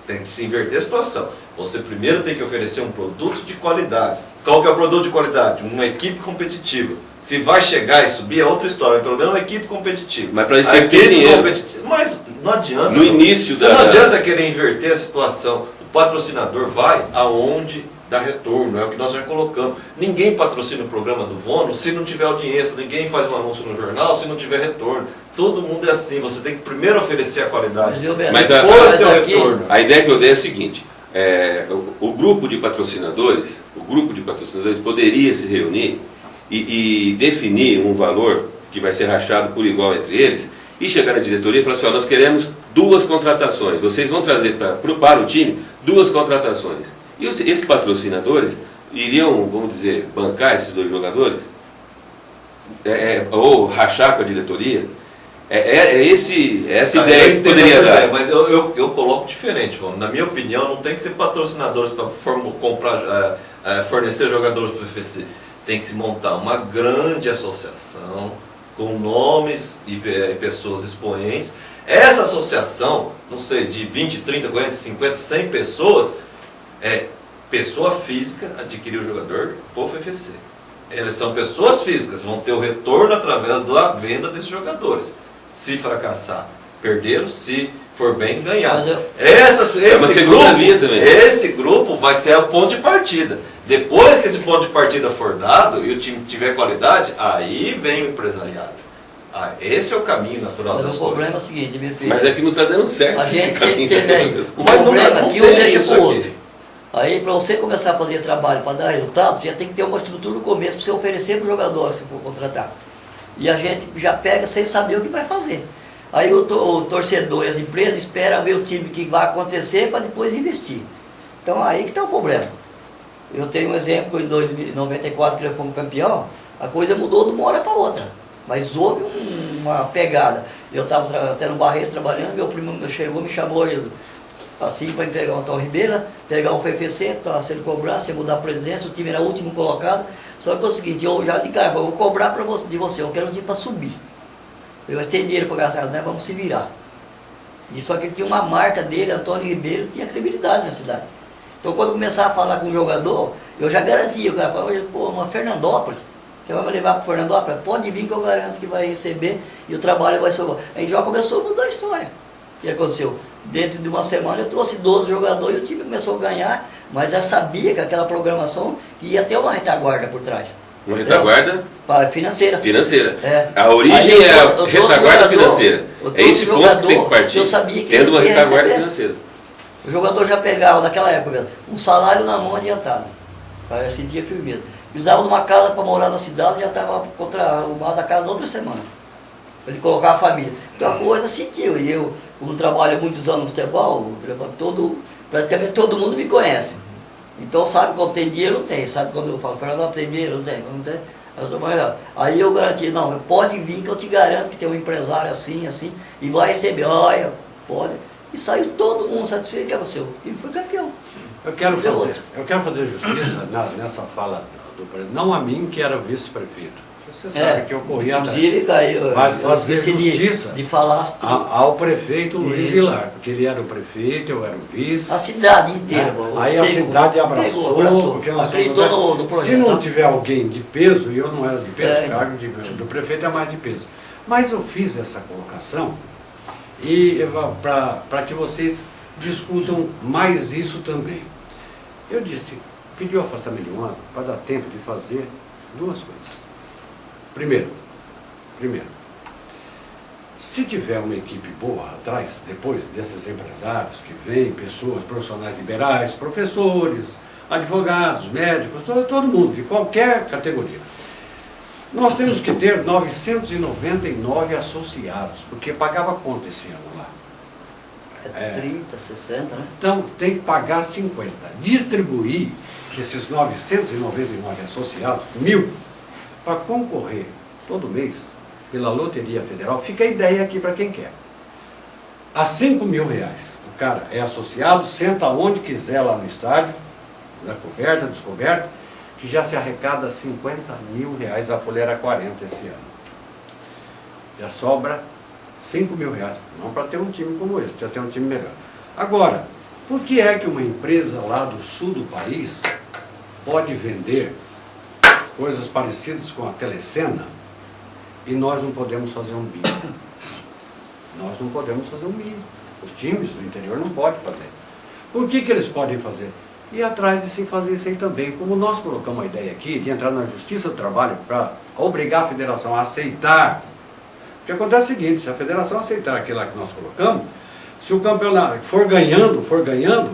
tem que se inverter a situação. Você primeiro tem que oferecer um produto de qualidade. Qual que é o produto de qualidade? Uma equipe competitiva. Se vai chegar e subir é outra história, pelo menos uma equipe competitiva. Mas para isso tem que ter dinheiro. Mas não adianta. No início não adianta querer inverter a situação. O patrocinador vai aonde dá retorno, é o que nós já colocamos. Ninguém patrocina o programa do Vono se não tiver audiência, ninguém faz um anúncio no jornal se não tiver retorno. Todo mundo é assim, você tem que primeiro oferecer a qualidade, mas depois ter o retorno. A ideia que eu dei é o seguinte, o grupo de patrocinadores poderia se reunir e definir um valor que vai ser rachado por igual entre eles e chegar na diretoria e falar assim, nós queremos 2 contratações, vocês vão trazer para o time 2 contratações. E esses patrocinadores iriam, vamos dizer, bancar esses 2 jogadores? Ou rachar com a diretoria? Essa ideia que poderia dar. Mas eu coloco diferente, Vamos. Na minha opinião, não tem que ser patrocinadores para fornecer jogadores para o FFC. Tem que se montar uma grande associação com nomes e pessoas expoentes. Essa associação, não sei, de 20, 30, 40, 50, 100 pessoas, pessoa física adquirir o jogador para o FFC. Eles são pessoas físicas, vão ter o retorno através da venda desses jogadores. Se fracassar, perderam. Se for bem, ganharam. Esse grupo vai ser o ponto de partida. Depois que esse ponto de partida for dado e o time tiver qualidade, aí vem o empresariado. Esse é o caminho natural das coisas. Mas o problema é o seguinte, meu filho. Mas é que não está dando certo. A gente sempre teve aí. O problema é que um deixa para o outro. Aí, para você começar a fazer trabalho, para dar resultado, você tem que ter uma estrutura no começo para você oferecer para o jogador, se for contratar. E a gente já pega sem saber o que vai fazer. Aí o torcedor e as empresas esperam ver o time que vai acontecer para depois investir. Então aí que está o problema. Eu tenho um exemplo, em 1994, que nós fomos campeão, a coisa mudou de uma hora para outra. Mas houve uma pegada. Eu estava até no Barreiro trabalhando, meu primo chegou, me chamou assim para pegar o Antônio Ribeira, pegar o FFC, se ele cobrasse, ia mudar a presidência, o time era o último colocado. Só que é o seguinte, eu já de cara, eu vou cobrar de você, eu quero um time para subir. Mas tem dinheiro para gastar, né? Vamos se virar. E só que ele tinha uma marca dele, Antônio Ribeiro, tinha credibilidade na cidade. Então quando eu começava a falar com o jogador, eu já garantia, o cara falava, uma Fernandópolis, você vai me levar para Fernandópolis? Pode vir que eu garanto que vai receber e o trabalho vai ser bom. Aí já começou a mudar a história. O que aconteceu? Dentro de uma semana eu trouxe 12 jogadores e o time começou a ganhar, mas já sabia que aquela programação que ia ter uma retaguarda por trás. Uma retaguarda? Financeira. A origem é a retaguarda financeira. É esse ponto que tem que partir, eu sabia que tendo uma retaguarda financeira. O jogador já pegava, naquela época mesmo, um salário na mão adiantado. O cara sentia firmeza. Precisava de uma casa para morar na cidade, já estava arrumada a casa na outra semana. Ele colocar a família. Então a coisa sentiu. E eu, como trabalho há muitos anos no futebol, praticamente todo mundo me conhece. Então sabe quando tem dinheiro, não tem. Sabe quando eu falo, Fernando, não tem dinheiro, não tem. Quando não tem, aí eu garanti, não, pode vir que eu te garanto que tem um empresário assim, assim, e vai receber, olha, pode. E saiu todo mundo satisfeito, que é você, o time foi campeão. Eu quero fazer justiça nessa fala do presidente, não a mim que era vice-prefeito. Você sabe que eu corri atrás. Inclusive, caiu, vai fazer justiça de falar ao prefeito Luiz Vilar, porque ele era o prefeito, eu era o vice. A cidade inteira. Aí a cidade abraçou, porque nós acreditou no projeto. Se não tiver alguém de peso, e eu não era de peso, o cargo do prefeito é mais de peso. Mas eu fiz essa colocação e para que vocês discutam mais isso também. Eu disse, pedi o afastamento de um ano para dar tempo de fazer duas coisas. Primeiro, se tiver uma equipe boa atrás, depois desses empresários que vêm, pessoas, profissionais liberais, professores, advogados, médicos, todo mundo, de qualquer categoria, nós temos que ter 999 associados, porque pagava conta esse ano lá. 30, 60, né? Então tem que pagar 50. Distribuir esses 999 associados, 1.000, para concorrer todo mês pela Loteria Federal. Fica a ideia aqui para quem quer. A R$5.000. O cara é associado, senta onde quiser lá no estádio, na coberta, descoberta, que já se arrecada R$50.000. A folha era 40 esse ano. Já sobra R$5.000. Não para ter um time como esse, precisa ter um time melhor. Agora, por que é que uma empresa lá do sul do país pode vender coisas parecidas com a Telecena e nós não podemos fazer um BI? Nós não podemos fazer um BI. Os times do interior não podem fazer. Por que eles podem fazer? E atrás de se fazer isso aí também. Como nós colocamos a ideia aqui de entrar na Justiça do Trabalho para obrigar a federação a aceitar. Porque acontece o seguinte, se a federação aceitar aquilo lá que nós colocamos, se o campeonato for ganhando,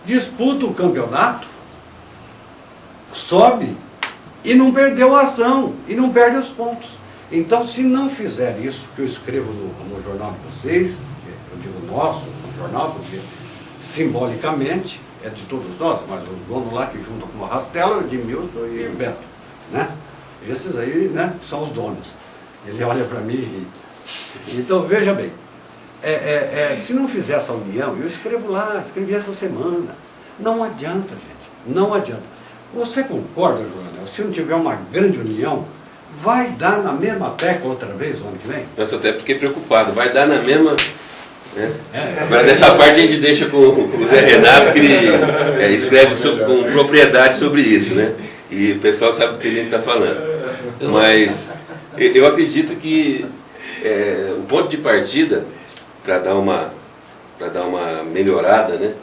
disputa o campeonato, sobe e não perdeu a ação, e não perde os pontos. Então, se não fizer isso, que eu escrevo no jornal de vocês, eu digo nosso, no jornal, porque simbolicamente é de todos nós, mas o dono lá que junto com o Rastelo, o Edmilson e o Beto, né? Esses aí, né, são os donos. Ele olha para mim e... Então, veja bem, se não fizer essa união, eu escrevi essa semana, não adianta, gente, não adianta. Você concorda, Joanel? Se não tiver uma grande união, vai dar na mesma tecla outra vez o ano que vem? Eu até fiquei preocupado, vai dar na mesma... Né? Agora dessa parte a gente deixa com o Zé Renato, que ele escreve com propriedade sobre isso, né? E o pessoal sabe do que a gente está falando. Mas eu acredito que o ponto de partida para dar uma melhorada, né?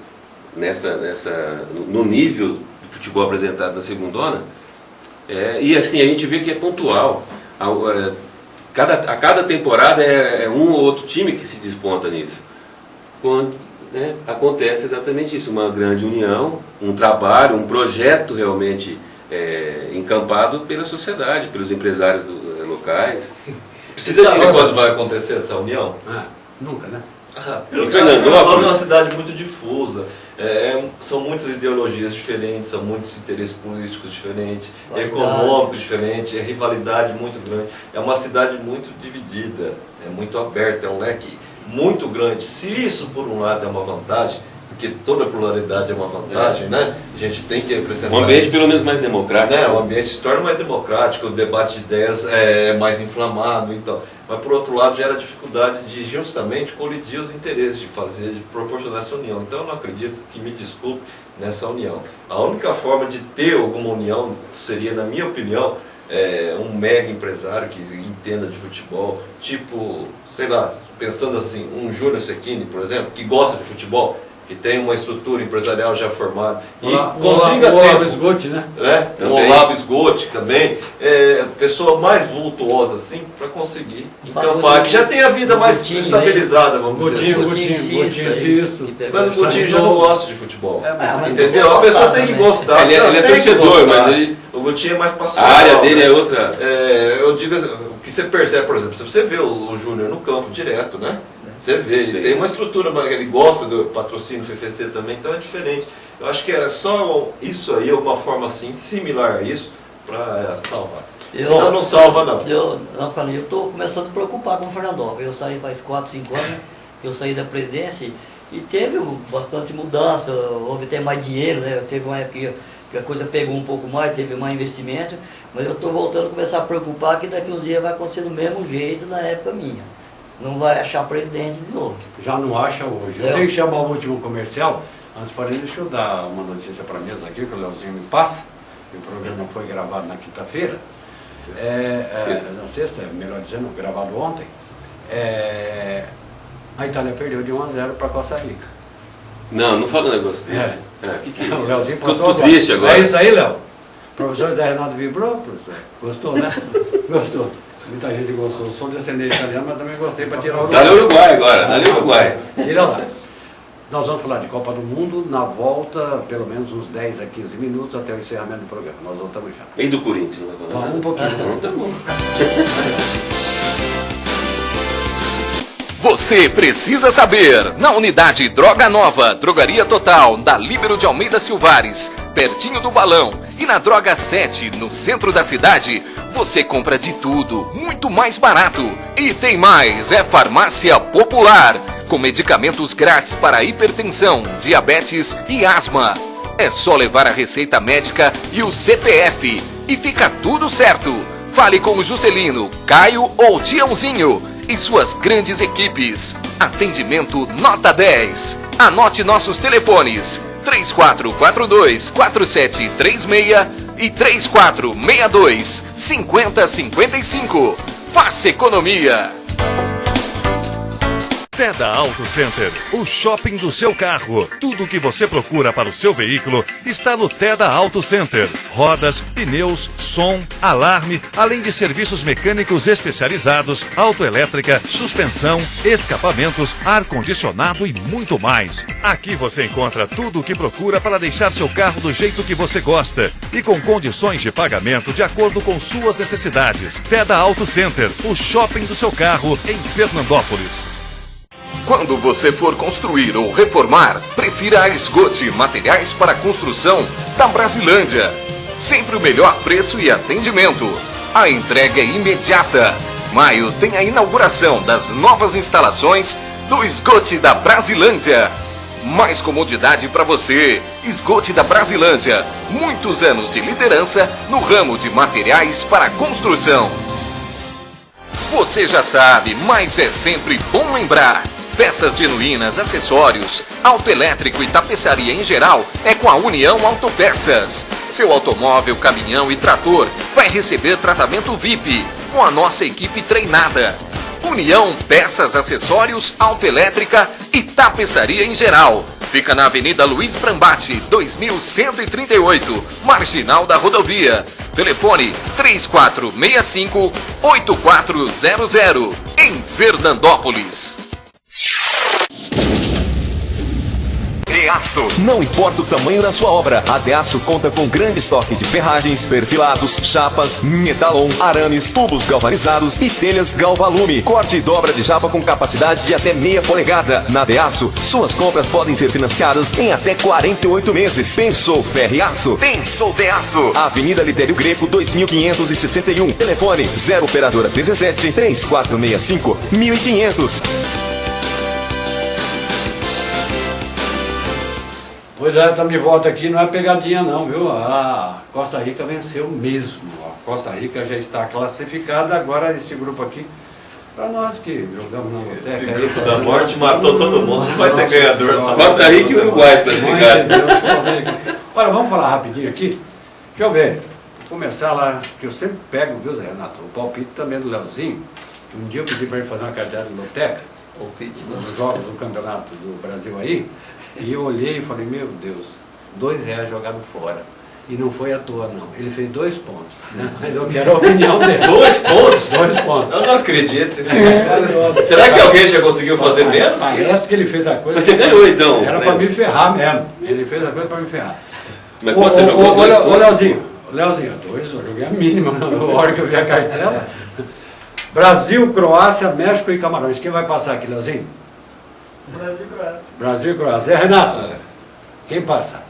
No nível do futebol apresentado na segundona, e assim a gente vê que é pontual. A cada temporada é um ou outro time que se desponta nisso. Quando acontece exatamente isso, uma grande união, um trabalho, um projeto realmente encampado pela sociedade, pelos empresários locais. Precisa saber quando vai acontecer essa união? Nunca, né? Fernandópolis é uma cidade muito difusa, são muitas ideologias diferentes, são muitos interesses políticos diferentes, econômicos diferentes, é rivalidade muito grande. É uma cidade muito dividida, é muito aberta, é um leque muito grande. Se isso, por um lado, é uma vantagem, porque toda pluralidade é uma vantagem, né? A gente tem que apresentar... Um ambiente pelo menos mais democrático. O ambiente se torna mais democrático, o debate de ideias é mais inflamado, então... Mas, por outro lado, gera dificuldade de justamente colidir os interesses, de proporcionar essa união. Então, eu não acredito que me desculpe nessa união. A única forma de ter alguma união seria, na minha opinião, um mega empresário que entenda de futebol, tipo, sei lá, pensando assim, um Júnior Cecchini, por exemplo, que gosta de futebol, que tem uma estrutura empresarial já formada e consiga ter... Olavo Esgotti, né? Um Olavo Esgotti também, pessoa mais vultuosa assim, para conseguir encampar, que já tem a vida mais estabilizada, vamos dizer assim. Gotinho, mas o Gotinho já não gosta de futebol, entendeu? A pessoa tem que gostar. Ele é torcedor, mas o Gotinho é mais passional. A área dele é outra. Eu digo, o que você percebe, por exemplo, se você vê o Júnior no campo direto, né? Você vê, ele tem uma estrutura, ele gosta do patrocínio FFC também, então é diferente. Eu acho que é só isso aí, alguma forma assim, similar a isso, para salvar. Senão não salva, não. Eu estou começando a preocupar com o Fernandópolis. Eu saí faz 4, 5 anos, eu saí da presidência e teve bastante mudança, houve até mais dinheiro, né? Teve uma época que a coisa pegou um pouco mais, teve mais investimento, mas eu estou voltando a começar a preocupar que daqui uns dias vai acontecer do mesmo jeito na época minha. Não vai achar presidente de novo. Já não acha hoje. Eu tenho que chamar o último comercial. Antes, porém, deixa eu dar uma notícia para a mesa aqui, que o Leozinho me passa. O programa foi gravado na quinta-feira. Na sexta, melhor dizendo, gravado ontem. A Itália perdeu de 1-0 para a Costa Rica. Não fala um negócio desse. Que é o Leozinho isso? Ficou triste agora. É isso aí, Léo? O professor Zé Renato vibrou, professor? Gostou, né? Gostou. Muita gente gostou. Eu sou descendente italiano, mas também gostei para tirar o Uruguai. Dá-lhe o Uruguai agora, dá-lhe o Uruguai. Tira lá. Nós vamos falar de Copa do Mundo na volta, pelo menos uns 10 a 15 minutos até o encerramento do programa. Nós voltamos já. E do Corinthians? Vamos um pouquinho. Tá bom. Você precisa saber. Na unidade Droga Nova, Drogaria Total, da Líbero de Almeida Silvares, pertinho do Balão, e na Droga 7, no centro da cidade, você compra de tudo, muito mais barato. E tem mais, é Farmácia Popular, com medicamentos grátis para hipertensão, diabetes e asma. É só levar a receita médica e o CPF e fica tudo certo. Fale com o Juscelino, Caio ou Tiãozinho e suas grandes equipes. Atendimento nota 10. Anote nossos telefones: 3442-4736 e 3462-5055. Faça economia. Teda Auto Center, o shopping do seu carro. Tudo o que você procura para o seu veículo está no Teda Auto Center. Rodas, pneus, som, alarme, além de serviços mecânicos especializados, autoelétrica, suspensão, escapamentos, ar-condicionado e muito mais. Aqui você encontra tudo o que procura para deixar seu carro do jeito que você gosta e com condições de pagamento de acordo com suas necessidades. Teda Auto Center, o shopping do seu carro em Fernandópolis. Quando você for construir ou reformar, prefira a Esgote Materiais para Construção da Brasilândia. Sempre o melhor preço e atendimento. A entrega é imediata. Maio tem a inauguração das novas instalações do Esgote da Brasilândia. Mais comodidade para você. Esgote da Brasilândia. Muitos anos de liderança no ramo de materiais para construção. Você já sabe, mas é sempre bom lembrar. Peças genuínas, acessórios, autoelétrico e tapeçaria em geral é com a União Autopeças. Seu automóvel, caminhão e trator vai receber tratamento VIP com a nossa equipe treinada. União Peças, Acessórios, Autoelétrica e Tapeçaria em geral. Fica na Avenida Luiz Brambati, 2138, Marginal da Rodovia. Telefone 3465-8400, em Fernandópolis. Deaço. Não importa o tamanho da sua obra, a Deaço conta com grande estoque de ferragens, perfilados, chapas, metalon, arames, tubos galvanizados e telhas Galvalume. Corte e dobra de chapa com capacidade de até meia polegada. Na Deaço, suas compras podem ser financiadas em até 48 meses. Pensou Ferreaço? Pensou Deaço. Avenida Litério Greco, 2561. Telefone 0 operadora 17 3465 1500. Pois é, estamos de volta aqui, não é pegadinha não, viu? A Costa Rica venceu mesmo. A Costa Rica já está classificada, agora este grupo aqui, para nós que jogamos na loteca. Esse grupo da morte matou todo mundo, não vai ter ganhador. Costa Rica e Uruguai classificados. Olha, vamos falar rapidinho aqui. Deixa eu ver, vou começar lá, que eu sempre pego, viu, Zé Renato? O palpite também do Leozinho, que um dia eu pedi para ele fazer uma carteira de loteca, nos jogos do Campeonato do Brasil aí, e eu olhei e falei, meu Deus, R$2 jogado fora. E não foi à toa, não. Ele fez 2 pontos. Né? Mas eu quero a opinião dele. 2 pontos? 2 pontos. Eu não acredito. Será que alguém já conseguiu fazer menos? Parece que ele fez a coisa. Mas você ganhou então. Era para me ferrar mesmo. Ele fez a coisa para me ferrar. Mas quando você jogou Ô Leozinho, 2, eu joguei a mínima na hora que eu vi a cartela. Brasil, Croácia, México e Camarões. Quem vai passar aqui, Leozinho? Brasil e Croácia. Brasil e Croácia. É, Renato? Quem passa?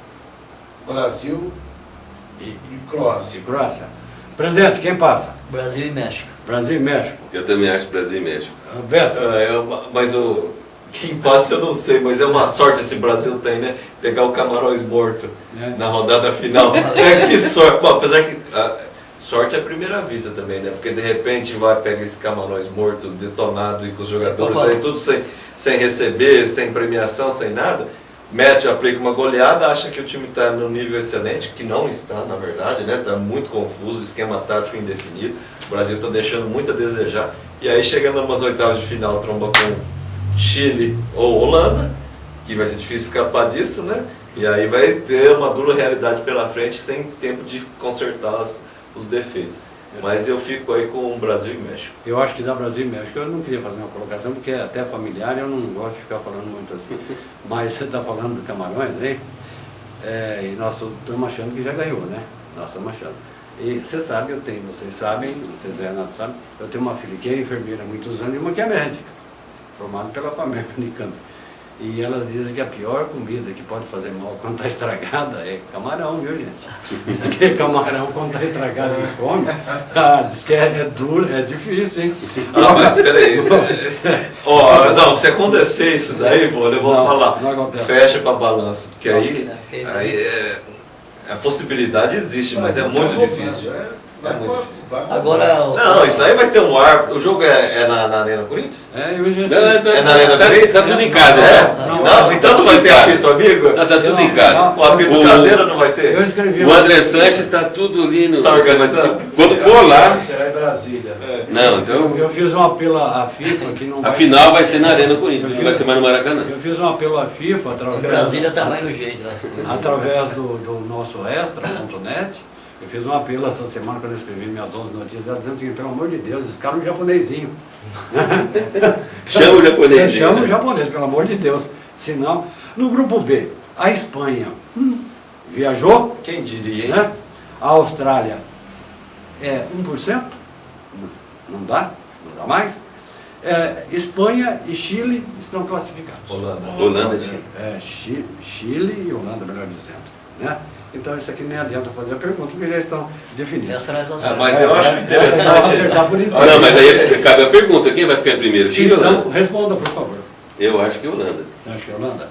Brasil e Croácia. E Croácia. Presidente, quem passa? Brasil e México. Brasil e México. Eu também acho Brasil e México. Beto? Mas quem passa eu não sei, mas é uma sorte esse Brasil tem, né? Pegar o Camarões morto na rodada final. Que sorte. Bom, apesar que sorte é a primeira vista também, né? Porque de repente pega esse Camarões morto, detonado e com os jogadores aí tudo sem receber, sem premiação, sem nada. Mete, aplica uma goleada, acha que o time está no nível excelente, que não está, na verdade, né? Está muito confuso, esquema tático indefinido. O Brasil está deixando muito a desejar. E aí, chegando umas oitavas de final, tromba com Chile ou Holanda, que vai ser difícil escapar disso, né? E aí vai ter uma dura realidade pela frente, sem tempo de consertar os defeitos. Mas eu fico aí com o Brasil e México. Eu acho que dá Brasil e México. Eu não queria fazer uma colocação, porque é até familiar, eu não gosto de ficar falando muito assim. Mas você está falando do Camarões, hein? E nós estamos achando que já ganhou, né? Nós estamos achando. E você sabe, vocês sabem, vocês Renato sabem, eu tenho uma filha que é enfermeira há muitos anos e uma que é médica, formada pela FAMEC Unicamp. E elas dizem que a pior comida que pode fazer mal quando está estragada é camarão, viu, gente? Diz que camarão quando está estragado e come, diz que é duro, é difícil, hein? Mas peraí, não, se acontecer isso daí, eu vou falar, fecha para balanço, porque aí a possibilidade existe, mas é muito difícil. Agora... Não, isso aí vai ter um ar. O jogo é na Arena Corinthians? É na Arena Corinthians? Tá tudo em casa, Não, então não vai ter apito amigo? Não, tá tudo em casa. O apito caseiro não vai ter? Eu escrevi. O André Sanches está tudo ali no... Tá organizado? Quando for lá... Será em Brasília. Não, então... Eu fiz um apelo à FIFA que não A final vai ser na Arena Corinthians, não vai ser mais no Maracanã. Eu fiz um apelo à FIFA através... Brasília tá mais no jeito. Através do nosso extra.net. Eu fiz um apelo essa semana quando eu escrevi minhas 11 notícias, dizendo assim, pelo amor de Deus, escala um japonesinho. Chama o japonesinho. Chama o japonês, pelo amor de Deus. Senão, no grupo B, a Espanha viajou. Quem diria, hein? Né? A Austrália é 1%, não dá mais. Espanha e Chile estão classificados. Holanda e Chile. Chile e Holanda, melhor dizendo. Né? Então isso aqui nem adianta fazer a pergunta, porque já estão definidos. Mas eu acho interessante. Não, mas aí cabe a pergunta, quem vai ficar em primeiro? Chile ou Holanda? Então, responda, por favor. Eu acho que é Holanda. Você acha que é Holanda?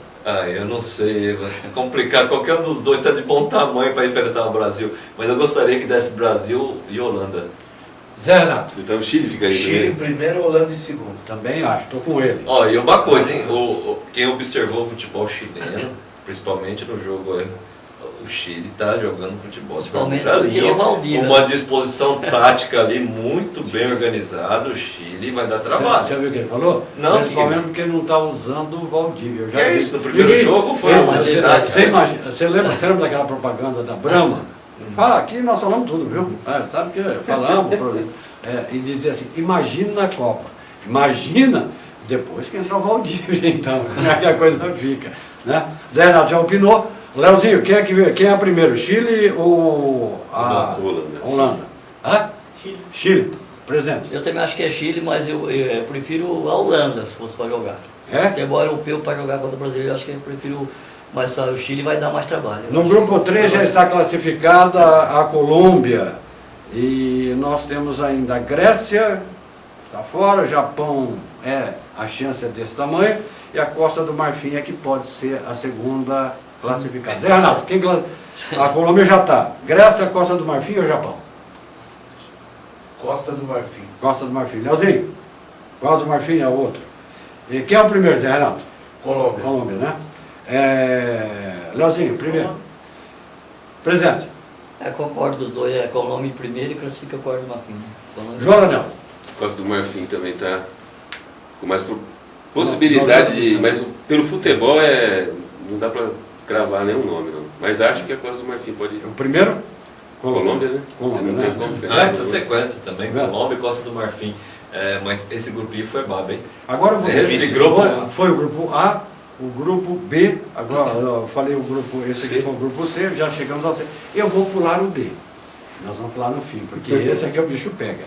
Eu não sei, é complicado. Qualquer um dos dois está de bom tamanho para enfrentar o Brasil. Mas eu gostaria que desse Brasil e Holanda. Zé Renato. Então o Chile fica aí Chile em primeiro, Holanda em segundo. Também acho, estou com ele. E uma coisa, hein? Quem observou o futebol chileno, principalmente no jogo, o Chile está jogando futebol de primeira linha, uma disposição tática ali muito bem organizada. O Chile vai dar trabalho. Você viu o que ele falou? Não, principalmente porque não está usando o Valdívia. Que é isso? No primeiro jogo foi uma cidade. Você lembra daquela propaganda da Brahma? Fala, aqui nós falamos tudo, viu? Sabe que falamos. E dizia assim, imagina a Copa. Imagina depois que entrar o Valdívia, então, como é que a coisa fica. Né? Zé Renato já opinou. Leozinho, quem é primeiro? Chile ou a Holanda? Chile, presidente. Eu também acho que é Chile, mas eu prefiro a Holanda, se fosse para jogar. Futebol europeu para jogar contra o brasileiro, eu acho que eu prefiro, mas o Chile vai dar mais trabalho. No grupo 3 já está classificada a Colômbia. E nós temos ainda a Grécia, está fora, o Japão a chance é desse tamanho, e a Costa do Marfim é que pode ser a segunda classificada. Zé Renato, a Colômbia já está. Grécia, Costa do Marfim ou Japão? Costa do Marfim. Costa do Marfim. Leozinho, Costa do Marfim é o outro. E quem é o primeiro, Zé Renato? Colômbia. Colômbia, né? Leozinho, primeiro. Presidente. Concordo dos dois, Colômbia em primeiro e classifica a Costa do Marfim. João Anel. Costa do Marfim também está com mais possibilidade, mas pelo futebol não dá para cravar nenhum nome, não. Mas acho que a Costa do Marfim pode ir. O primeiro? Colômbia, né? Colômbia, não tem como ficar. Essa sequência também, Colômbia e Costa do Marfim. Mas esse grupinho foi babo, hein? Agora eu vou esse grupo foi o grupo A, o grupo B, agora eu falei o grupo, esse aqui foi o grupo C, já chegamos ao C. Eu vou pular o D. Nós vamos pular no fim, porque esse aqui o bicho pega.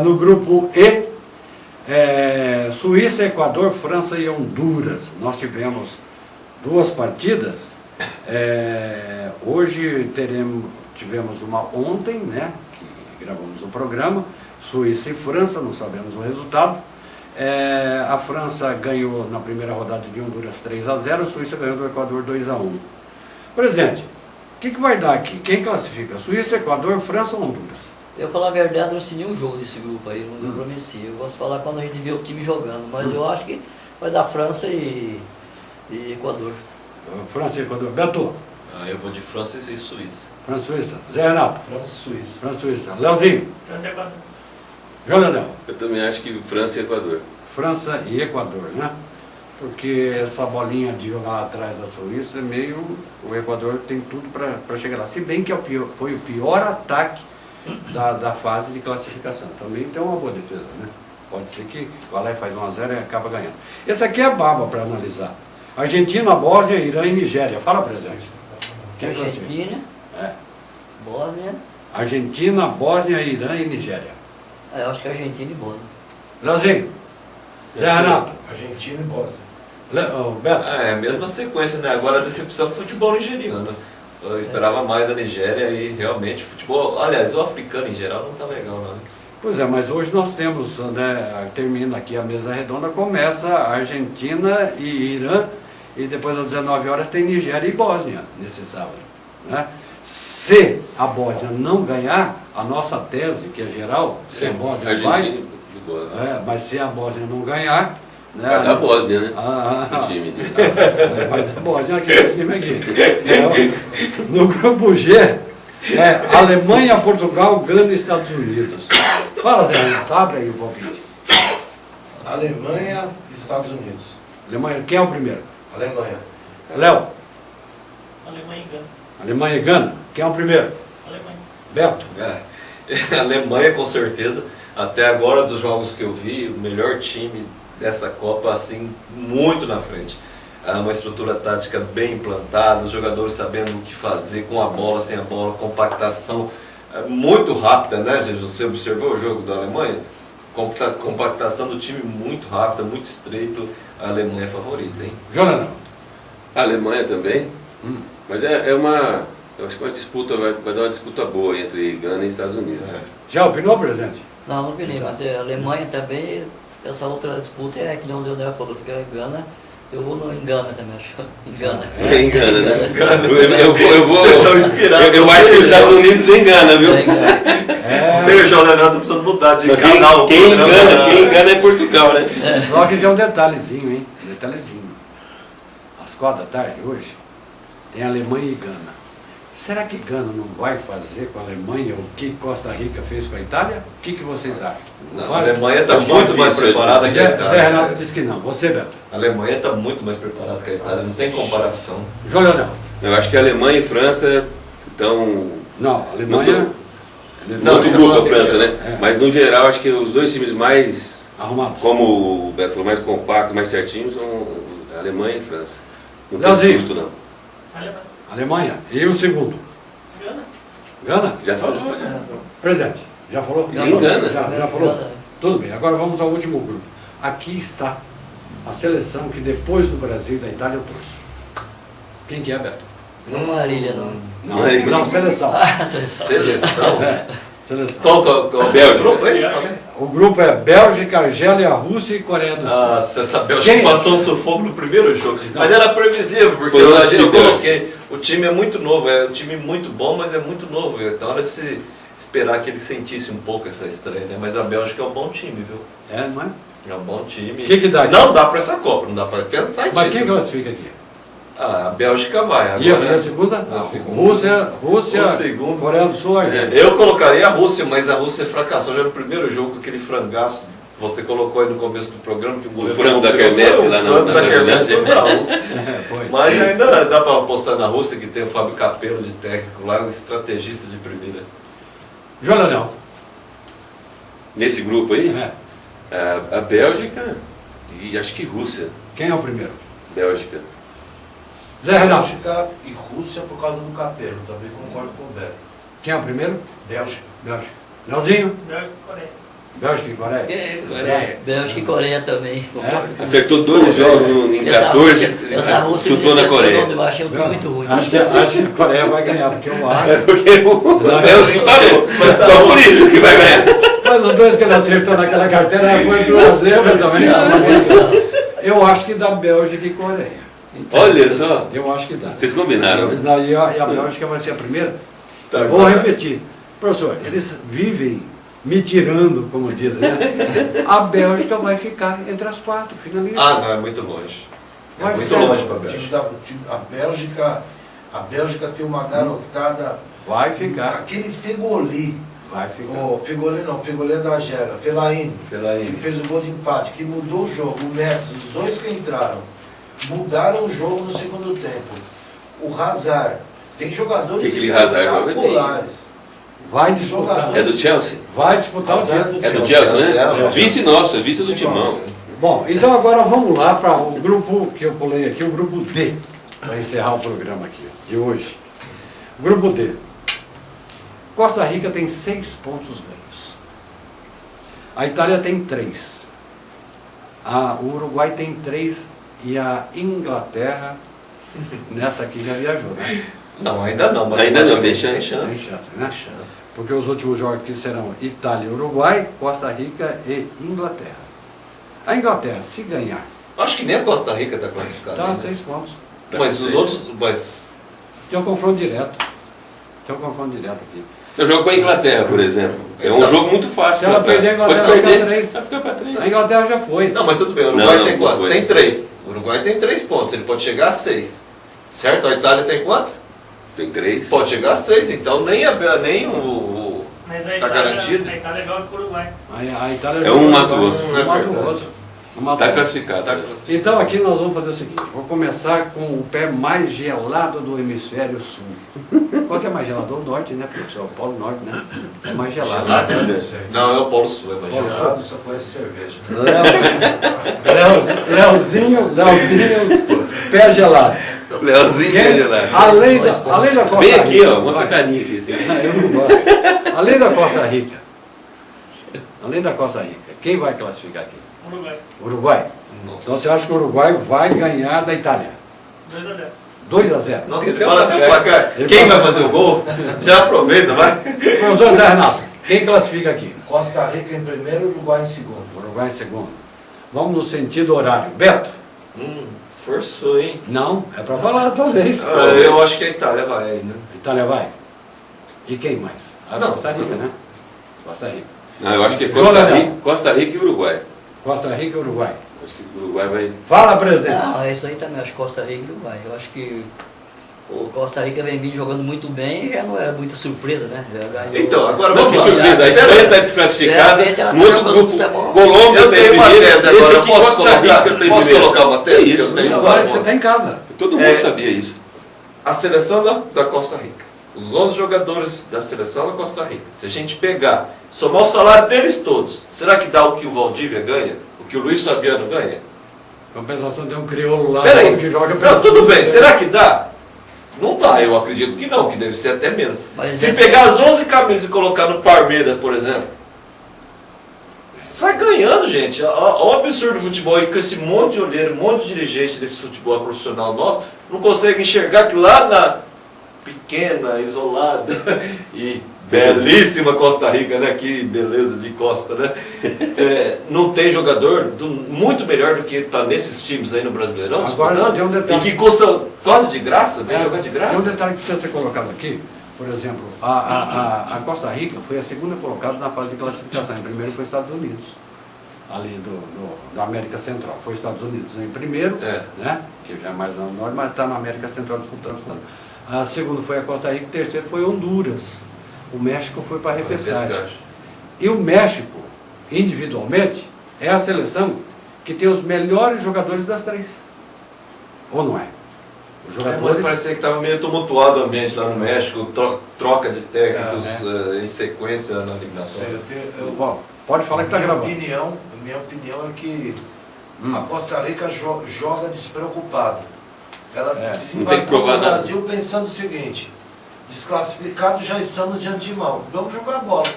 No grupo E, Suíça, Equador, França e Honduras. Nós tivemos 2 partidas. hoje tivemos uma ontem, né, que gravamos o programa, Suíça e França, não sabemos o resultado. A França ganhou na primeira rodada de Honduras 3-0, a Suíça ganhou do Equador 2-1. Presidente, o que vai dar aqui? Quem classifica? Suíça, Equador, França ou Honduras? Eu falar a verdade, eu não assisti nenhum jogo desse grupo aí, não prometi. Eu gosto de falar quando a gente vê o time jogando, mas eu acho que vai dar França e Equador. França e Equador. Beto? Eu vou de França e Suíça. França e Suíça. Zé Renato? França e Suíça. França e Suíça. Leozinho? França e Equador. João Leonel? Eu também acho que França e Equador. França e Equador, né? Porque essa bolinha de jogar lá atrás da Suíça, o Equador tem tudo para chegar lá. Se bem que foi o pior ataque da fase de classificação. Também tem uma boa defesa, né? Pode ser que vai lá e faz 1-0 e acaba ganhando. Esse aqui é baba para analisar. Argentina, Bósnia, Irã e Nigéria. Fala, presidente. Argentina, Bósnia. Argentina, Bósnia, Irã e Nigéria. Eu acho que Argentina e Bósnia. Leozinho? Zé Renato? Argentina e Bósnia. Beto? É a mesma sequência, né? Agora a decepção do futebol nigeriano. Eu esperava mais da Nigéria e realmente futebol, aliás, o africano em geral não tá legal, não. Pois é, mas hoje nós temos, né, termina aqui a mesa redonda, começa Argentina e Irã, e depois às 19 horas tem Nigéria e Bósnia nesse sábado, né? Se a Bósnia não ganhar, a nossa tese, que é geral, se a Bósnia Argentina e Bósnia. mas se a Bósnia não ganhar, né, vai dar Bósnia, né? O time dele. Vai dar Bósnia aqui, esse time aqui. No grupo G, Alemanha, Portugal, Gana e Estados Unidos. Fala, Zé Renato, abre aí o palpite. Alemanha e Estados Unidos. Alemanha, quem é o primeiro? Alemanha. Léo? Alemanha e Gana. Alemanha e Gana. Quem é o primeiro? Alemanha. Beto? Alemanha, com certeza. Até agora, dos jogos que eu vi, o melhor time dessa Copa, assim, muito na frente. Uma estrutura tática bem implantada, os jogadores sabendo o que fazer com a bola, sem a bola, compactação muito rápida, né, gente? Você observou o jogo da Alemanha? Compactação do time muito rápida, muito estreito. A Alemanha é favorita, hein? Jonathan? A Alemanha também. Mas eu acho que uma disputa, vai dar uma disputa boa entre Gana e Estados Unidos. Já opinou, presidente? Não opinei, mas a Alemanha também, essa outra disputa que nem o Leonel falou, fica Gana. Eu vou no Engana também, acho. Engana. Engana, né? Eu vou. Vocês estão inspirados. Eu acho que os Estados Unidos engana, viu? Seu João Leonel tá precisando mudar de canal. Quem engana é Portugal, né? Só que tem um detalhezinho, hein? Detalhezinho. Às 4 da tarde, hoje, tem Alemanha e Gana. Será que Gana não vai fazer com a Alemanha o que Costa Rica fez com a Itália? O que vocês acham? Não, a Alemanha está muito mais preparada que a Itália. Zé Renato disse que não. Você, Beto? A Alemanha está muito mais preparada que a Itália, não tem comparação. João Leonel? Eu acho que a Alemanha e França estão... Não, a Alemanha... Não, do grupo a França, né? Mas no geral, acho que os dois times mais... arrumados. Como o Beto falou, mais compactos, mais certinhos, são a Alemanha e França. Não Leozinho. tem susto, não. Alemanha. E o segundo? Gana. Gana? Já falou. Presidente, já falou? Gana. Já falou? Tudo bem, agora vamos ao último grupo. Aqui está a seleção que depois do Brasil e da Itália eu torço. Quem que é, Beto? Não Marília, não. Não, seleção. Seleção. Seleção? Seleção. Qual Bélgica? O grupo é Bélgica, Argélia, Rússia e Coreia do Sul. Nossa, essa Bélgica passou um sufoco no primeiro jogo. Mas era previsível, porque eu coloquei. O time é muito novo, é um time muito bom, mas é muito novo. Então é hora de se esperar que ele sentisse um pouco essa estreia, né? Mas a Bélgica é um bom time, viu? Não é? É um bom time. O que dá aqui? Não dá para essa Copa, não dá para pensar em Mas quem classifica aqui? A Bélgica vai. Agora, e a segunda? Rússia, Coreia do Sul, Argélia. Eu colocaria a Rússia, mas a Rússia fracassou já no primeiro jogo com aquele frangaço. Você colocou aí no começo do programa que o frango da quermesse lá na Rússia. Mas ainda dá para apostar na Rússia, que tem o Fábio Capello de técnico lá, um estrategista de primeira. João Leonel. Nesse grupo aí? A Bélgica e acho que Rússia. Quem é o primeiro? Bélgica. Zé Renato. Bélgica e Rússia por causa do Capello, também concordo com o Beto. Quem é o primeiro? Bélgica. Leozinho? Bélgica e Coreia. Bélgica e Coreia? Coreia. Bélgica e Coreia também, concordo. Acertou 2 jogos em 14, essa Rússia chutou na Coreia. Eu achei um time muito ruim. Acho que a Coreia vai ganhar, porque eu acho. Porque o Bélgica parou. Só por isso que vai ganhar. Mas os dois que ele acertou naquela carteira foi pro Brasil também. Eu acho que dá Bélgica e Coreia. Então, Olha só. Eu acho que dá. Vocês combinaram, né? E a Bélgica vai ser a primeira. Tá, vou repetir. Professor, eles vivem me tirando, como dizem, né? A Bélgica vai ficar entre as 4 finalistas. Ah, não, é muito longe. É muito longe para a Bélgica. A Bélgica tem uma garotada. Vai ficar. Aquele Fegoli. Vai ficar. O Fegoli não, Fegoli é da Argélia. Fellaini. Que fez o gol de empate, que mudou o jogo. O Mertens, os dois que entraram, mudaram o jogo no segundo tempo. O Hazard. Tem jogadores espetaculares. Vai disputar. É do Chelsea? Vai disputar o título. É do Chelsea, né? Vice nosso, é vice do Timão. Bom, então agora vamos lá para o grupo que eu pulei aqui, o grupo D, para encerrar o programa aqui de hoje. Grupo D. Costa Rica tem 6 pontos ganhos. A Itália tem 3. O Uruguai tem 3 e a Inglaterra, nessa aqui já viajou, né? Não, ainda não. Mas ainda não tem chance. Tem chance, né? Porque os últimos jogos aqui serão Itália e Uruguai, Costa Rica e Inglaterra. A Inglaterra, se ganhar... Acho que nem a Costa Rica está classificada. Está a 6 pontos. Mas os outros... Tem um confronto direto. Aqui. Eu jogo com a Inglaterra, por exemplo. É um jogo muito fácil. Se ela perder, a Inglaterra vai ficar 3. Vai ficar para 3. A Inglaterra já foi. Não, mas tudo bem. O Uruguai tem quanto? Tem 3. O Uruguai tem 3 pontos. Ele pode chegar a 6. Certo? A Itália tem quanto? Tem 3. Pode chegar a 6. Então nem o mas a tá Itália, garantido. A Itália joga com o Uruguai. A Itália é um mata o outro. Está classificado. Então aqui nós vamos fazer o seguinte. Vou começar com o pé mais gelado do hemisfério sul. Qual que é mais gelado? O norte, né? Porque é o Polo Norte, né? É mais gelado. Não, é o Polo Sul. É mais gelado. Só conhece cerveja. Leozinho, pé gelado. Leozinho, pé gelado. Além da Costa Rica. Vem aqui, ó. Mostra a carinha aqui. Eu não gosto. Além da Costa Rica. Quem vai classificar aqui? Uruguai. Nossa. Então você acha que o Uruguai vai ganhar da Itália? 2-0. Nossa, ele fala até o placar. Quem vai fazer o gol? Já aproveita, vai. Professor Zé Renato, quem classifica aqui? Costa Rica em primeiro, Uruguai em segundo. Uruguai em segundo. Vamos no sentido horário. Beto? Forçou, hein? Não, é para falar talvez. Eu acho que a Itália vai ainda. Itália vai? E quem mais? Costa Rica, né? Costa Rica. Não, eu acho que é Costa Rica e Uruguai. Costa Rica e Uruguai. Acho que o Uruguai vai... Fala, presidente. Não, é isso aí também. Acho que Costa Rica e Uruguai. Eu acho que o Costa Rica vem vindo jogando muito bem e já não é muita surpresa, né? Então, agora vamos lá. Surpresa. A Espanha está desclassificada. No outro grupo, Colômbia eu tenho uma tese agora. Esse aqui, posso colocar uma tese? Isso. Agora você está em casa. Todo mundo sabia isso. A seleção da Costa Rica. Os 11 jogadores da seleção da Costa Rica. Se a gente pegar, somar o salário deles todos, será que dá o que o Valdívia ganha? O que o Luiz Fabiano ganha? Compensação tem um crioulo lá que joga... Não, tudo bem. Será que dá? Não dá, eu acredito que não, que deve ser até menos. Mas se pegar as 11 camisas e colocar no Palmeiras, por exemplo, sai ganhando, gente. Olha o absurdo do futebol aí, com esse monte de olheiro, um monte de dirigente desse futebol profissional nosso, não consegue enxergar que lá na pequena, isolada e belíssima Costa Rica, né? Que beleza de Costa, né? Não tem jogador muito melhor do que está nesses times aí no Brasileirão. Agora tem um detalhe. E que custa quase de graça, vem jogar de graça. Tem um detalhe que precisa ser colocado aqui. Por exemplo, a Costa Rica foi a segunda colocada na fase de classificação. Em primeiro foi Estados Unidos, ali da América Central. Foi Estados Unidos em primeiro, né? Que já é mais no norte, mas está na América Central disputando. A segunda foi a Costa Rica, o terceiro foi Honduras. O México foi para a repescagem. E o México, individualmente, é a seleção que tem os melhores jogadores das 3. Ou não é? Os jogadores... Mas parecia que estava meio tumultuado o ambiente lá no México, troca de técnicos em sequência na eliminatória. Pode falar que está gravando. Minha opinião é que a Costa Rica joga despreocupada. Ela desembarcou no Brasil pensando o seguinte: desclassificados já estamos de antemão, vamos jogar bola.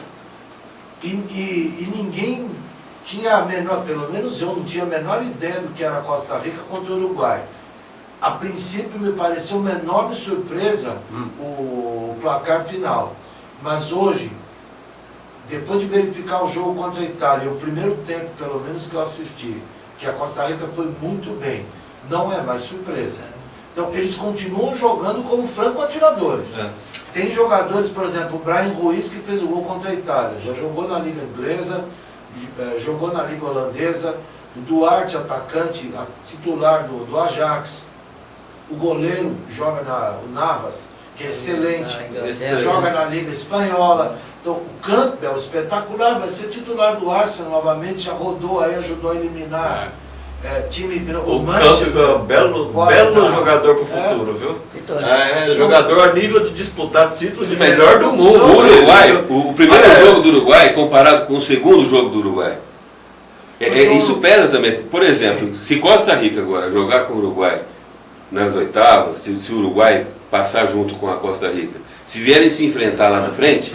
E ninguém tinha a menor, pelo menos eu não tinha a menor ideia do que era Costa Rica contra o Uruguai. A princípio me pareceu uma enorme surpresa o placar final. Mas hoje, depois de verificar o jogo contra a Itália, o primeiro tempo, pelo menos que eu assisti, que a Costa Rica foi muito bem, não é mais surpresa. Então, eles continuam jogando como franco-atiradores. Tem jogadores, por exemplo, o Brian Ruiz, que fez o gol contra a Itália, já jogou na Liga Inglesa, jogou na Liga Holandesa, o Duarte, atacante, titular do Ajax, o goleiro joga o Navas, que é excelente, joga na Liga Espanhola. Então, o Campbell, espetacular, vai ser titular do Arsenal novamente, já rodou aí, ajudou a eliminar time grande. O Campbell é um belo jogador para o futuro, viu? Então, jogador a nível de disputar títulos e melhor do mundo. O Uruguai, o primeiro jogo do Uruguai comparado com o segundo jogo do Uruguai, isso pesa também. Por exemplo, se Costa Rica agora jogar com o Uruguai nas oitavas, se o Uruguai passar junto com a Costa Rica, se vierem se enfrentar lá na frente,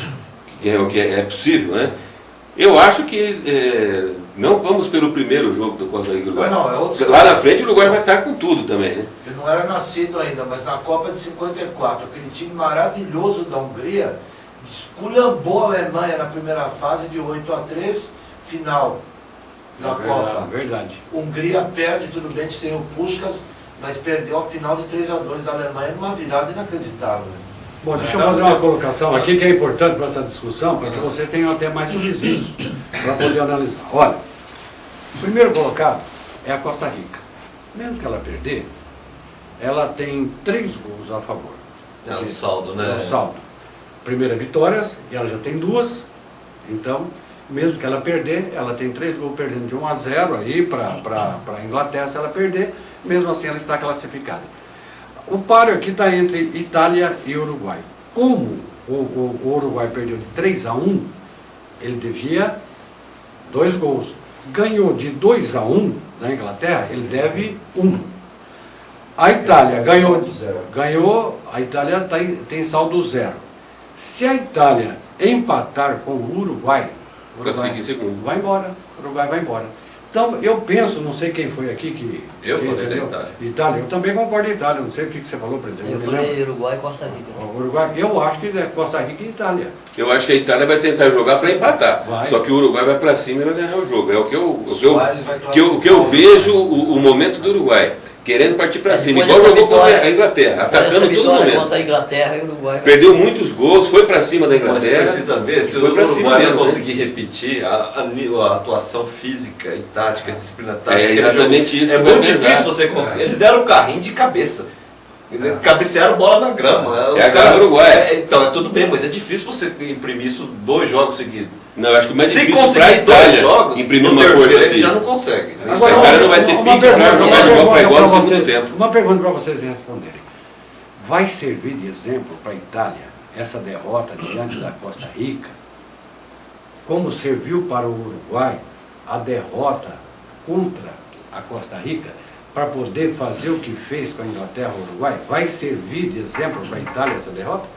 que é o que é possível, né? Eu acho que não vamos pelo primeiro jogo do Costa Rica e Uruguai. Não, é outro lá na frente o Uruguai vai estar com tudo também, né? Eu não era nascido ainda, mas na Copa de 54, aquele time maravilhoso da Hungria esculhambou a Alemanha na primeira fase de 8-3, final da Copa. Verdade. Hungria perde, tudo bem, sem o Puskás, mas perdeu a final de 3-2 da Alemanha numa virada inacreditável. Bom, deixa eu fazer uma colocação aqui que é importante para essa discussão, para que vocês tenham até mais subsídios para poder analisar. Olha, o primeiro colocado é a Costa Rica. Mesmo que ela perder, ela tem 3 gols a favor. É um saldo, né? É um saldo. Primeira vitória, e ela já tem 2, então, mesmo que ela perder, ela tem 3 gols perdendo de 1-0 aí para a Inglaterra, se ela perder, mesmo assim ela está classificada. O páreo aqui está entre Itália e Uruguai. Como o Uruguai perdeu de 3-1, ele devia 2 gols. Ganhou de 2-1 da Inglaterra, ele deve 1. A Itália ganhou, a Itália tem saldo 0. Se a Itália empatar com o Uruguai vai embora. O Uruguai vai embora. Então, eu penso, não sei quem foi aqui que... Eu falei da Itália. Itália, eu também concordo com a Itália, não sei o que você falou, presidente. Eu falei Uruguai e Costa Rica. Uruguai, eu acho que é Costa Rica e Itália. Eu acho que a Itália vai tentar jogar para empatar. Só que o Uruguai vai para cima e vai ganhar o jogo. É o que eu vejo o momento do Uruguai. Querendo partir para cima, igual jogou contra a Inglaterra, atacando todo momento. Contra a Inglaterra e o Uruguai. Perdeu muitos gols, foi para cima da Inglaterra. Mas precisa ver se o Uruguai não conseguir repetir a atuação física e tática, a disciplina tática. É exatamente isso. É muito difícil você conseguir. Eles deram um carrinho de cabeça. Cabecearam bola na grama. É a cara do Uruguai. Então, tudo bem, mas é difícil você imprimir isso 2 jogos seguidos. Não, eu acho que o mais se difícil para a Itália jogos, imprimir uma força ele já não consegue. Agora, a Itália não vai ter pique para jogar igual para igual no segundo tempo. Uma pergunta para vocês responderem. Vai servir de exemplo para a Itália essa derrota diante da Costa Rica, como serviu para o Uruguai a derrota contra a Costa Rica, para poder fazer o que fez com a Inglaterra e o Uruguai? Vai servir de exemplo para a Itália essa derrota?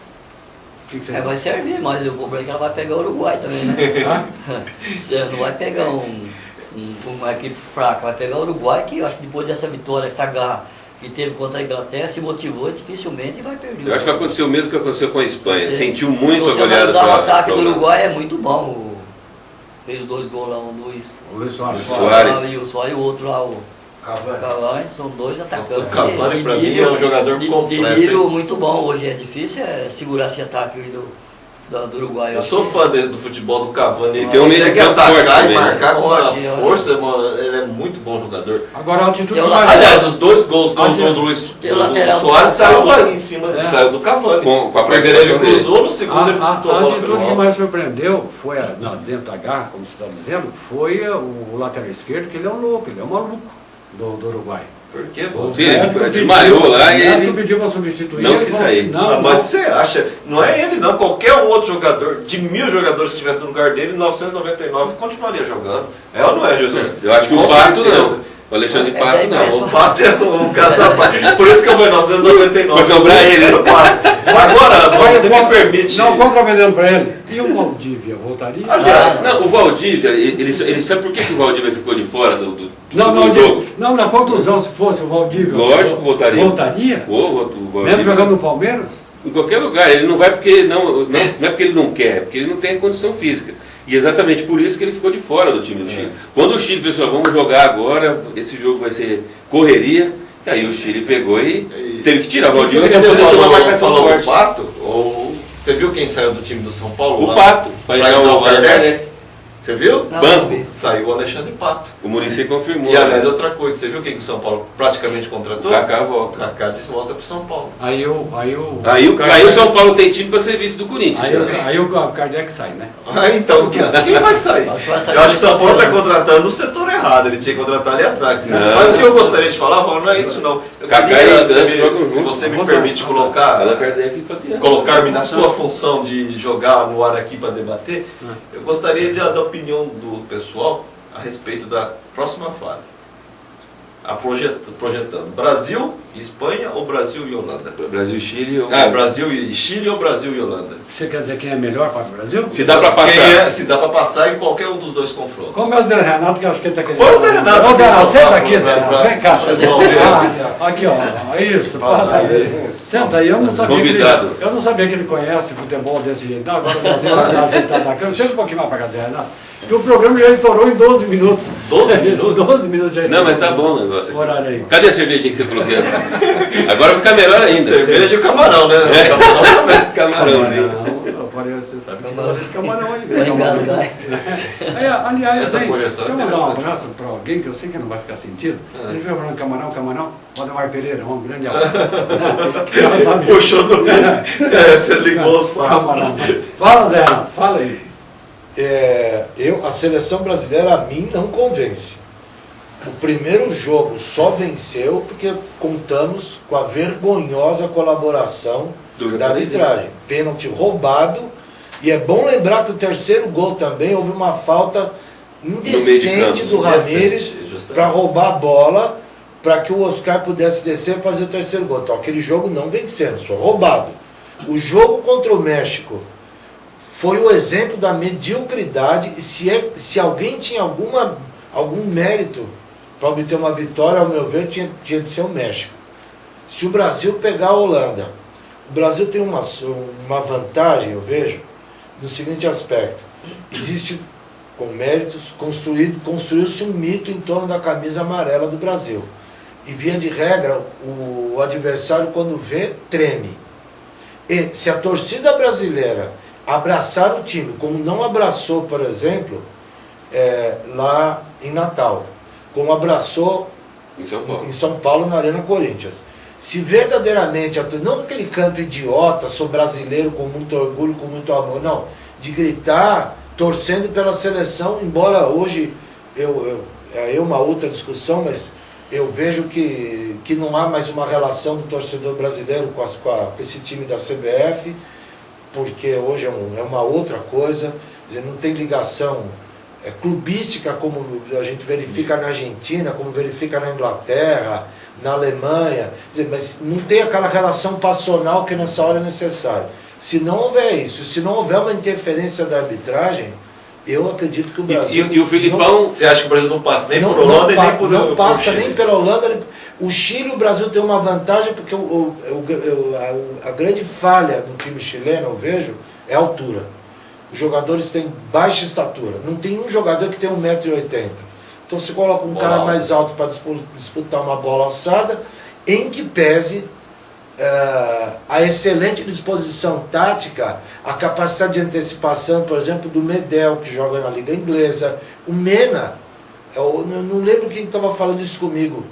Vai servir, mas o problema é que ela vai pegar o Uruguai também, né? Você não vai pegar uma equipe fraca, vai pegar o Uruguai, que eu acho que depois dessa vitória, essa garra que teve contra a Inglaterra, se motivou e dificilmente vai perder. Eu acho que vai acontecer o mesmo que aconteceu com a Espanha. Sentiu muito a goleada. Se você analisar o ataque do Uruguai é muito bom. Fez 2 gols lá, o Luiz Soares. E o Soares e o outro lá, o Cavani, são 2 atacantes. O Cavani para mim é um jogador completo. De nível muito bom. Hoje é difícil segurar esse ataque do Uruguai. Eu sou fã do futebol do Cavani. Ele tem um meio de campo forte e marcar com a força. Ele é muito bom jogador. Agora a altitude... Aliás, os 2 gols do Luiz Soares saiu lá em cima, saiu do Cavani. Com a primeira ele cruzou, no segundo ele disputou. A altitude que mais surpreendeu foi, dentro da garra, como você está dizendo, foi o lateral esquerdo, que ele é um louco, ele é um maluco do Uruguai. Por quê? Ele desmaiou lá e ele pediu para substituir. Não quis sair. Mas você acha, não é ele não, qualquer outro jogador, de 1000 jogadores que estivesse no lugar dele, 999 continuaria jogando. É ou não é, Jesus? Eu acho que o Pato não. O Alexandre Pato não. O Pato é o caso. Por isso que eu fui 999. Vou sobrar ele. Agora, você me permite. Não, contravendendo para ele. E o Valdívia voltaria? Não, o Valdívia, ele sabe por que o Valdívia ficou de fora do Não, jogo? não, na contusão, se fosse o Valdívia. Lógico que voltaria. Voltaria? O Valdívia, mesmo jogando no Palmeiras? Em qualquer lugar. Ele não vai porque não é porque ele não quer, é porque ele não tem condição física. E exatamente por isso que ele ficou de fora do time do Chile. Quando o Chile pensou, vamos jogar agora, esse jogo vai ser correria, e aí o Chile pegou e teve que tirar o Valdívia. Você falou o Pato? Ou você viu quem saiu do time do São Paulo? O Pato. Vai entrar o Kardec. Você viu? Banco. Saiu o Alexandre Pato. O Muricy confirmou. E aliás, outra coisa, você viu quem que o São Paulo praticamente contratou? Kaká volta. Kaká volta pro São Paulo. Aí o São Paulo tem time para serviço do Corinthians. Aí o Kardec sai, né? Então, quem vai sair? Eu acho que o São Paulo está contratando no setor errado, ele tinha que contratar ali atrás. Mas o que eu gostaria de falar, não é isso não. Eu queria, se você me permite colocar-me na sua função de jogar no ar aqui para debater, eu gostaria da opinião do pessoal a respeito da próxima fase. Projetando Brasil e Espanha ou Brasil e Holanda? Brasil e Chile ou... Brasil e Chile ou Brasil e Holanda? Você quer dizer quem é melhor para o Brasil? Se dá para passar. Se dá para passar em qualquer um dos dois confrontos. Como é o Zé Renato, que eu acho que ele está querendo... Põe o Zé Renato. Zé Renato, senta aqui, Zé Renato. Vem cá. Aqui, ó. Isso, passa aí. Senta aí. Eu não sabia que ele conhece futebol desse jeito. Agora o Brasil vai dar ajeitado na cama. Senta um pouquinho mais para cá, Zé Renato. E o programa já estourou em 12 minutos. 12 minutos? 12 minutos já estourou. Não, mas tá bom o negócio. Horário aí. Cadê a cervejinha que você falou que ia? Agora fica melhor ainda. Cerveja e camarão, né? Camarãozinho. Você sabe que camarão aí. Essa Aliás, deixa projeção eu mandar um abraço para alguém que eu sei que não vai ficar sentido. A gente vai falando camarão. Valdemar Pereira, um grande abraço. Puxou do... você ligou os fatos. Fala, Zé Renato, fala aí. A seleção brasileira a mim não convence. O primeiro jogo só venceu porque contamos com a vergonhosa colaboração da arbitragem. Pênalti roubado. E é bom lembrar que o terceiro gol também houve uma falta indecente do Ramírez para roubar a bola para que o Oscar pudesse descer e fazer o terceiro gol. Então aquele jogo não vencemos, foi roubado. O jogo contra o México foi o exemplo da mediocridade, e se alguém tinha algum mérito para obter uma vitória, ao meu ver, tinha de ser o México. Se o Brasil pegar a Holanda, o Brasil tem uma vantagem, eu vejo, no seguinte aspecto: existe, com méritos, construiu-se um mito em torno da camisa amarela do Brasil. E via de regra, o adversário, quando vê, treme. E se a torcida brasileira abraçar o time, como não abraçou, por exemplo, lá em Natal, como abraçou em São Paulo, na Arena Corinthians. Se verdadeiramente, não aquele canto idiota, sou brasileiro com muito orgulho, com muito amor, não, de gritar, torcendo pela seleção, embora hoje, é uma outra discussão, mas eu vejo que não há mais uma relação do torcedor brasileiro com esse time da CBF, porque hoje é uma outra coisa, quer dizer, não tem ligação clubística como a gente verifica na Argentina, como verifica na Inglaterra, na Alemanha, quer dizer, mas não tem aquela relação passional que nessa hora é necessária. Se não houver isso, se não houver uma interferência da arbitragem, eu acredito que o Brasil... E o Filipão... Você acha que o Brasil não passa nem por Holanda e nem por Não passa nem pela Holanda. O Chile, o Brasil tem uma vantagem, porque a grande falha no time chileno, eu vejo, é a altura. Os jogadores têm baixa estatura. Não tem um jogador que tem 1,80 m. Então você coloca um cara mais alto para disputar uma bola alçada, em que pese a excelente disposição tática, a capacidade de antecipação, por exemplo, do Medel, que joga na Liga Inglesa. O Mena, eu não lembro quem estava falando isso comigo.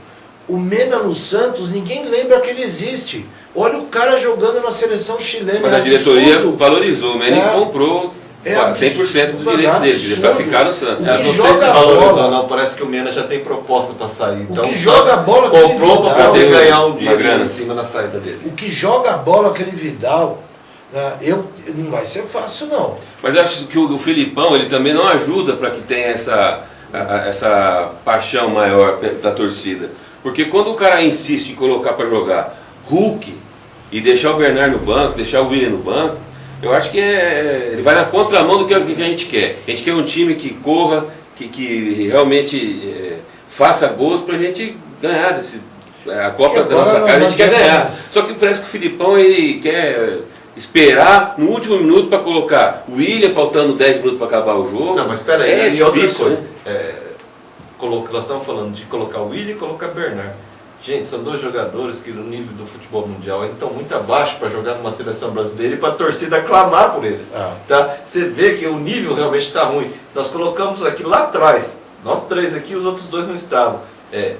O Mena no Santos, ninguém lembra que ele existe. Olha o cara jogando na seleção chilena. Mas a diretoria valorizou, o Mena comprou 100% dos direitos dele, para ficar no Santos. Não sei se valorizou, não. Parece que o Mena já tem proposta para sair. Então o que joga a bola comprou para poder ganhar um dinheiro em cima na saída dele. O que joga a bola aquele Vidal, não vai ser fácil, não. Mas eu acho que o Filipão, ele também não ajuda para que tenha essa paixão maior da torcida. Porque quando o cara insiste em colocar para jogar Hulk e deixar o Bernard no banco, deixar o William no banco, eu acho que ele vai na contramão do que a gente quer. A gente quer um time que corra, que realmente faça gols para a gente ganhar a Copa da nossa casa, a gente quer ganhar. Só que parece que o Filipão ele quer esperar no último minuto para colocar o William faltando 10 minutos para acabar o jogo. Não, mas espera aí, é difícil, outra coisa. Nós estamos falando de colocar o William e colocar o Bernard. Gente, são dois jogadores que no nível do futebol mundial ainda estão muito abaixo para jogar numa seleção brasileira e para a torcida clamar por eles. Tá? Você vê que o nível realmente está ruim. Nós colocamos aqui lá atrás, nós três aqui, os outros dois não estavam.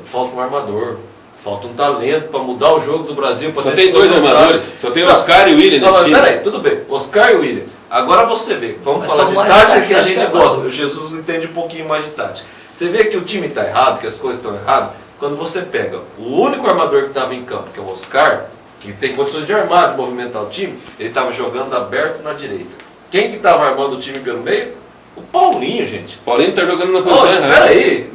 Falta um armador. Falta um talento para mudar o jogo do Brasil. Só tem dois armadores, só tem Oscar e o William nesse time. Peraí, tudo bem, Oscar e o William. Agora você vê, vamos falar de tática que a gente gosta. O Jesus entende um pouquinho mais de tática. Você vê que o time está errado, que as coisas estão erradas, quando você pega o único armador que estava em campo, que é o Oscar, que tem condições de armar, de movimentar o time, ele estava jogando aberto na direita. Quem que estava armando o time pelo meio? O Paulinho, gente. O Paulinho está jogando na posição errada. Peraí,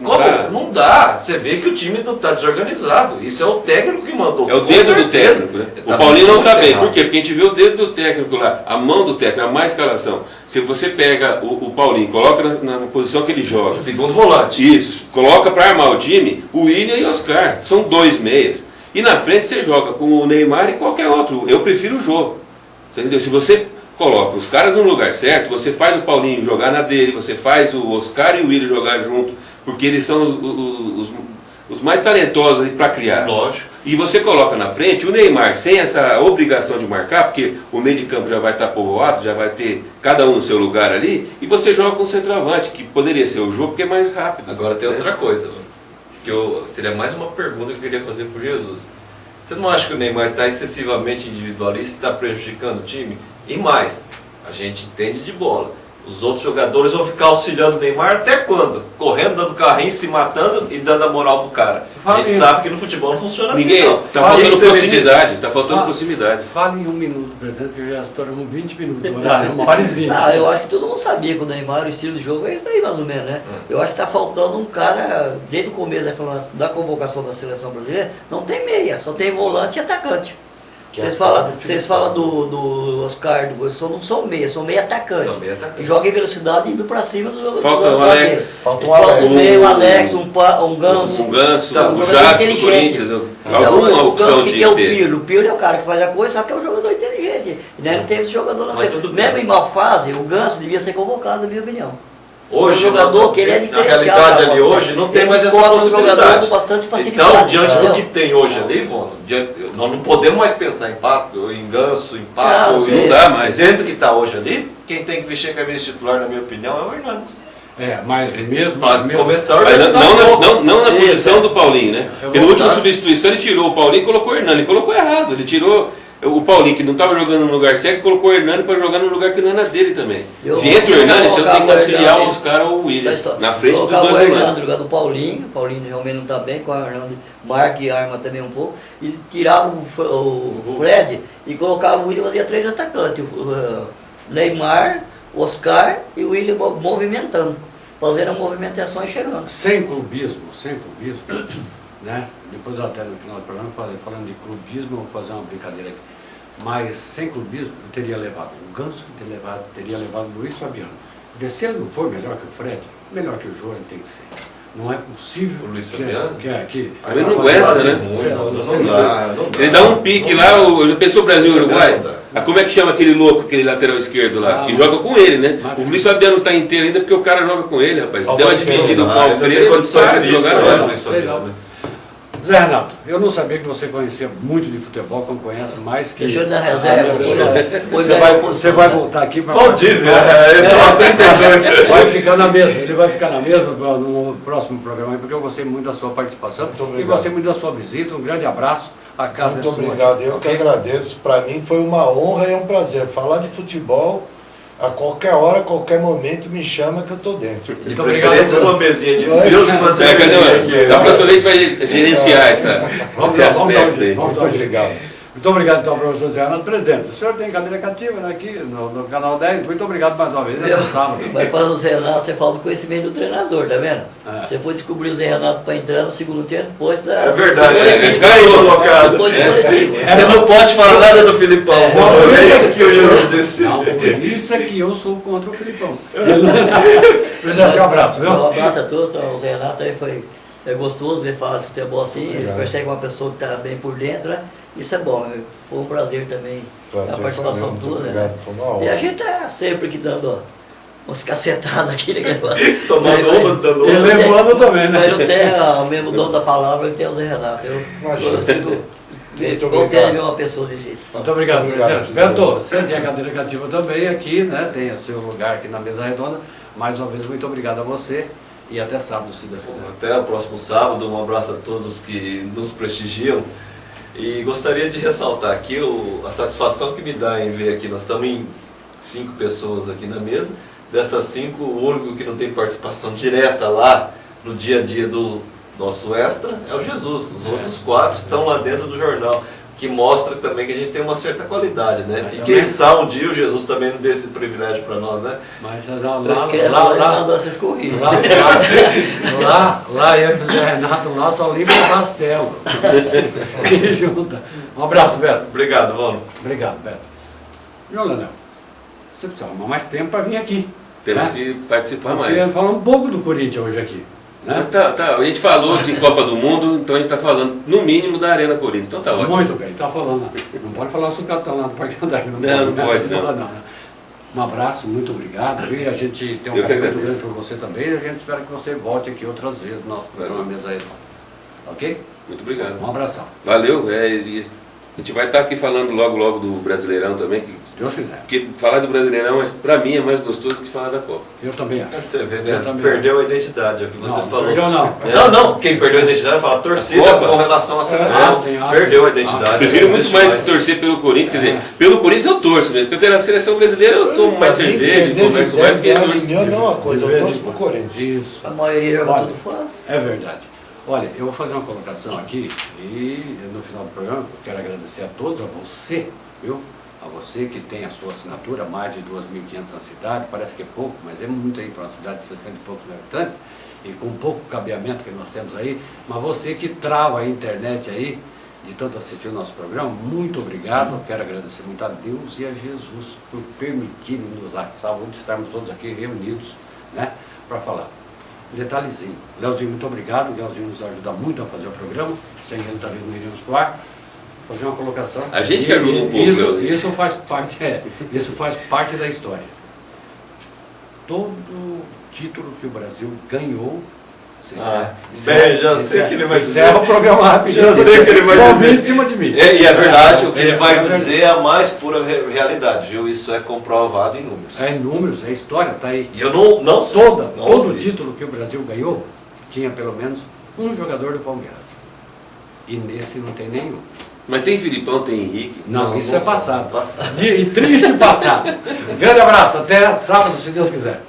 não dá. Você vê que o time não está desorganizado. Isso é o técnico que mandou. É o dedo do técnico, né? O Paulinho não está bem. Por quê? Porque a gente vê o dedo do técnico lá, a mão do técnico, a má escalação. Se você pega o Paulinho, coloca na posição que ele joga. Segundo volante. Isso, coloca para armar o time, o William e o Oscar. São dois meias. E na frente você joga com o Neymar e qualquer outro. Eu prefiro o jogo. Você entendeu? Se você coloca os caras no lugar certo, você faz o Paulinho jogar na dele, você faz o Oscar e o William jogar junto, porque eles são os mais talentosos para criar. Lógico. E você coloca na frente o Neymar sem essa obrigação de marcar, porque o meio de campo já vai estar povoado, já vai ter cada um no seu lugar ali, e você joga com o centroavante, que poderia ser o jogo porque é mais rápido. Agora tem outra coisa, que seria mais uma pergunta que eu queria fazer para Jesus. Você não acha que o Neymar está excessivamente individualista e está prejudicando o time? E mais, a gente entende de bola. Os outros jogadores vão ficar auxiliando o Neymar até quando? Correndo, dando carrinho, se matando e dando a moral pro cara. A gente sabe que no futebol não funciona assim, não. Tá faltando proximidade, tá faltando proximidade. Fala em 1 minuto, presidente, que já estouramos 20 minutos. 1h20. Eu acho que todo mundo sabia que o Neymar, o estilo de jogo é isso aí mais ou menos, né? Eu acho que tá faltando um cara, desde o começo da convocação da seleção brasileira, não tem meia, só tem volante e atacante. Vocês falam do Oscar, não são meia, são meia atacante. Que joga em velocidade indo pra cima dos jogadores. Falta o Alex. Falta um Alex, um Ganso. Um Ganso, o Jadson do Corinthians. Alguma opção de ter. O Pirlo. O Pirlo é o cara que faz a coisa, só que é um jogador inteligente. E nós não temos esse jogador na seleção. Mesmo em mal fase, o Ganso devia ser convocado, na minha opinião. Hoje, o jogador que ele é diferenciado. Na realidade ali hoje não tem mais essa possibilidade. Bastante facilidade, então, diante do que tem hoje ali, Ivone, nós não podemos mais pensar em Pato, em Ganso, em Pato. Não dá mais. Dentro do que está hoje ali, quem tem que vestir a camisa titular, na minha opinião, é o Hernandes. Mas mesmo... Começar a organizar não na posição do Paulinho, né? Porque na última substituição ele tirou o Paulinho e colocou o Hernani. Ele colocou errado, ele tirou... O Paulinho, que não estava jogando no lugar certo, colocou o Hernani para jogar no lugar que não era dele também. Se entra o Hernani, então tem que auxiliar os caras ou o William, na frente dos dois volantes. O lugar do Paulinho realmente não está bem, com o Hernani marca e arma também um pouco, e tirava o Fred e colocava o William, fazia 3 atacantes, o Neymar, o Oscar e o William movimentando, fazendo a movimentação e chegando. Sem clubismo, né? Depois até no final do programa, falando de clubismo, eu vou fazer uma brincadeira aqui. Mas sem clubismo, eu teria levado o Ganso, teria levado o Luiz Fabiano. Porque se ele não for melhor que o Fred, melhor que o Jô ele tem que ser. Não é possível. O Luiz Fabiano? Ele não aguenta, né? Não dá. Ele dá um pique lá, já pensou o Brasil e o Uruguai? Como é que chama aquele louco, aquele lateral esquerdo lá? Que joga com ele, né? O Luiz Fabiano está inteiro ainda porque o cara joga com ele, rapaz. Se der uma dividida no pau pra ele não sabe jogar não. Luiz Fabiano. Zé Renato, eu não sabia que você conhecia muito de futebol, como conhece mais que... Deixa eu dar reserva. Você vai voltar aqui para... Vai ficar na mesa, ele vai ficar na mesa no próximo programa, porque eu gostei muito da sua participação e gostei muito da sua visita. Um grande abraço, a casa é sua. Muito obrigado, eu que agradeço. Para mim foi uma honra e um prazer. Falar de futebol... A qualquer hora, a qualquer momento, me chama que eu estou dentro. De preferência uma mesinha de frios e uma cervejinha aqui. Da próxima vez a gente vai gerenciar esse aspecto aí. Muito obrigado. Muito obrigado, então, professor Zé Renato, presidente. O senhor tem cadeira cativa, né, aqui no Canal 10. Muito obrigado mais uma vez. Até sábado. Mas para o Zé Renato, você fala do conhecimento do treinador, tá vendo? Você foi descobrir o Zé Renato para entrar no segundo tempo, depois da... É verdade, caiu colocado. Depois do coletivo. Você não pode falar nada do Filipão. É isso que o Jesus disse. Não, por isso é que eu sou contra o Filipão. Presidente, um abraço, viu? Um abraço a todos. O Zé Renato aí é gostoso ver falar de futebol assim. Ele persegue uma pessoa que está bem por dentro, né? Isso é bom. Foi um prazer também a participação toda. Né? E a gente está sempre aqui dando umas cacetadas aqui, né? Tomando uma, dando uma. E levando também, né? Mas eu tenho o mesmo dono da palavra que tem o Zé Renato. Eu fico contente de ver uma pessoa desse jeito. Muito obrigado, presidente. Beto, você tem a cadeira cativa também aqui, né? Tem o seu lugar aqui na mesa redonda. Mais uma vez, muito obrigado a você. E até sábado, se Deus quiser. Até o próximo sábado. Um abraço a todos que nos prestigiam. E gostaria de ressaltar aqui a satisfação que me dá em ver aqui. Nós estamos em 5 pessoas aqui na mesa. Dessas 5, o único que não tem participação direta lá no dia a dia do nosso extra é o Jesus. Os outros 4 estão lá dentro do jornal. Que mostra também que a gente tem uma certa qualidade, né? Mas e quem sabe um dia o Jesus também não dê esse privilégio para nós, né? Mas lá eu e o Zé Renato lá só limpa o pastel. Um abraço, Beto. Obrigado, Vano. Obrigado, Beto. João Leonel, você precisa arrumar mais tempo para vir aqui. Temos né? que participar Porque mais. falar um pouco do Corinthians hoje aqui. Né? A gente falou de Copa do Mundo, então a gente está falando, no mínimo, da Arena Corinthians. Então tá ótimo. Muito bem, está falando. Não pode falar o sucatão lá do Parque André. Não pode. Um abraço, muito obrigado. E a gente tem um carinho muito grande por você também. E a gente espera que você volte aqui outras vezes no nosso programa Mesa Redonda. Ok? Muito obrigado. Um abração. Valeu. A gente vai estar aqui falando logo do Brasileirão também. Se Deus quiser. Porque falar do Brasileirão, para mim, é mais gostoso que falar da Copa. Eu também acho. Você vê, né? Perdeu a identidade, é o que você falou. Perdeu não. Não. Quem perdeu a identidade fala torcida com relação à seleção. Perdeu a identidade. Prefiro muito mais torcer pelo Corinthians, quer dizer, pelo Corinthians eu torço mesmo. Pela seleção brasileira eu tomo mais cerveja, converso mais que torço. Não é uma coisa, eu torço pro Corinthians. Isso. A maioria joga tudo fora. É verdade. Olha, eu vou fazer uma colocação aqui e no final do programa eu quero agradecer a todos, a você, viu? A você que tem a sua assinatura, mais de 2.500 na cidade, parece que é pouco, mas é muito aí para uma cidade de 60 e poucos habitantes, e com pouco cabeamento que nós temos aí, mas você que trava a internet aí, de tanto assistir o nosso programa, muito obrigado, eu quero agradecer muito a Deus e a Jesus por permitirem nos laçar, onde estarmos todos aqui reunidos, né, para falar. Detalhezinho. Leozinho, muito obrigado. O Leozinho nos ajuda muito a fazer o programa. Sem ele também não iríamos pro ar. Fazer uma colocação. A gente que ajuda um pouco. Isso faz parte da história. Todo título que o Brasil ganhou. Já sei que ele vai dizer. Encerra o programa rapidinho. Já sei que ele vai dizer. Em cima de mim. E é verdade, o que ele vai dizer é a mais pura realidade, viu? Isso é comprovado em números. É em números, é história, tá aí. E eu não todo título que o Brasil ganhou tinha pelo menos um jogador do Palmeiras. E nesse não tem nenhum. Mas tem Filipão, tem Henrique. Não, isso é passado. E triste passado. Um grande abraço, até sábado, se Deus quiser.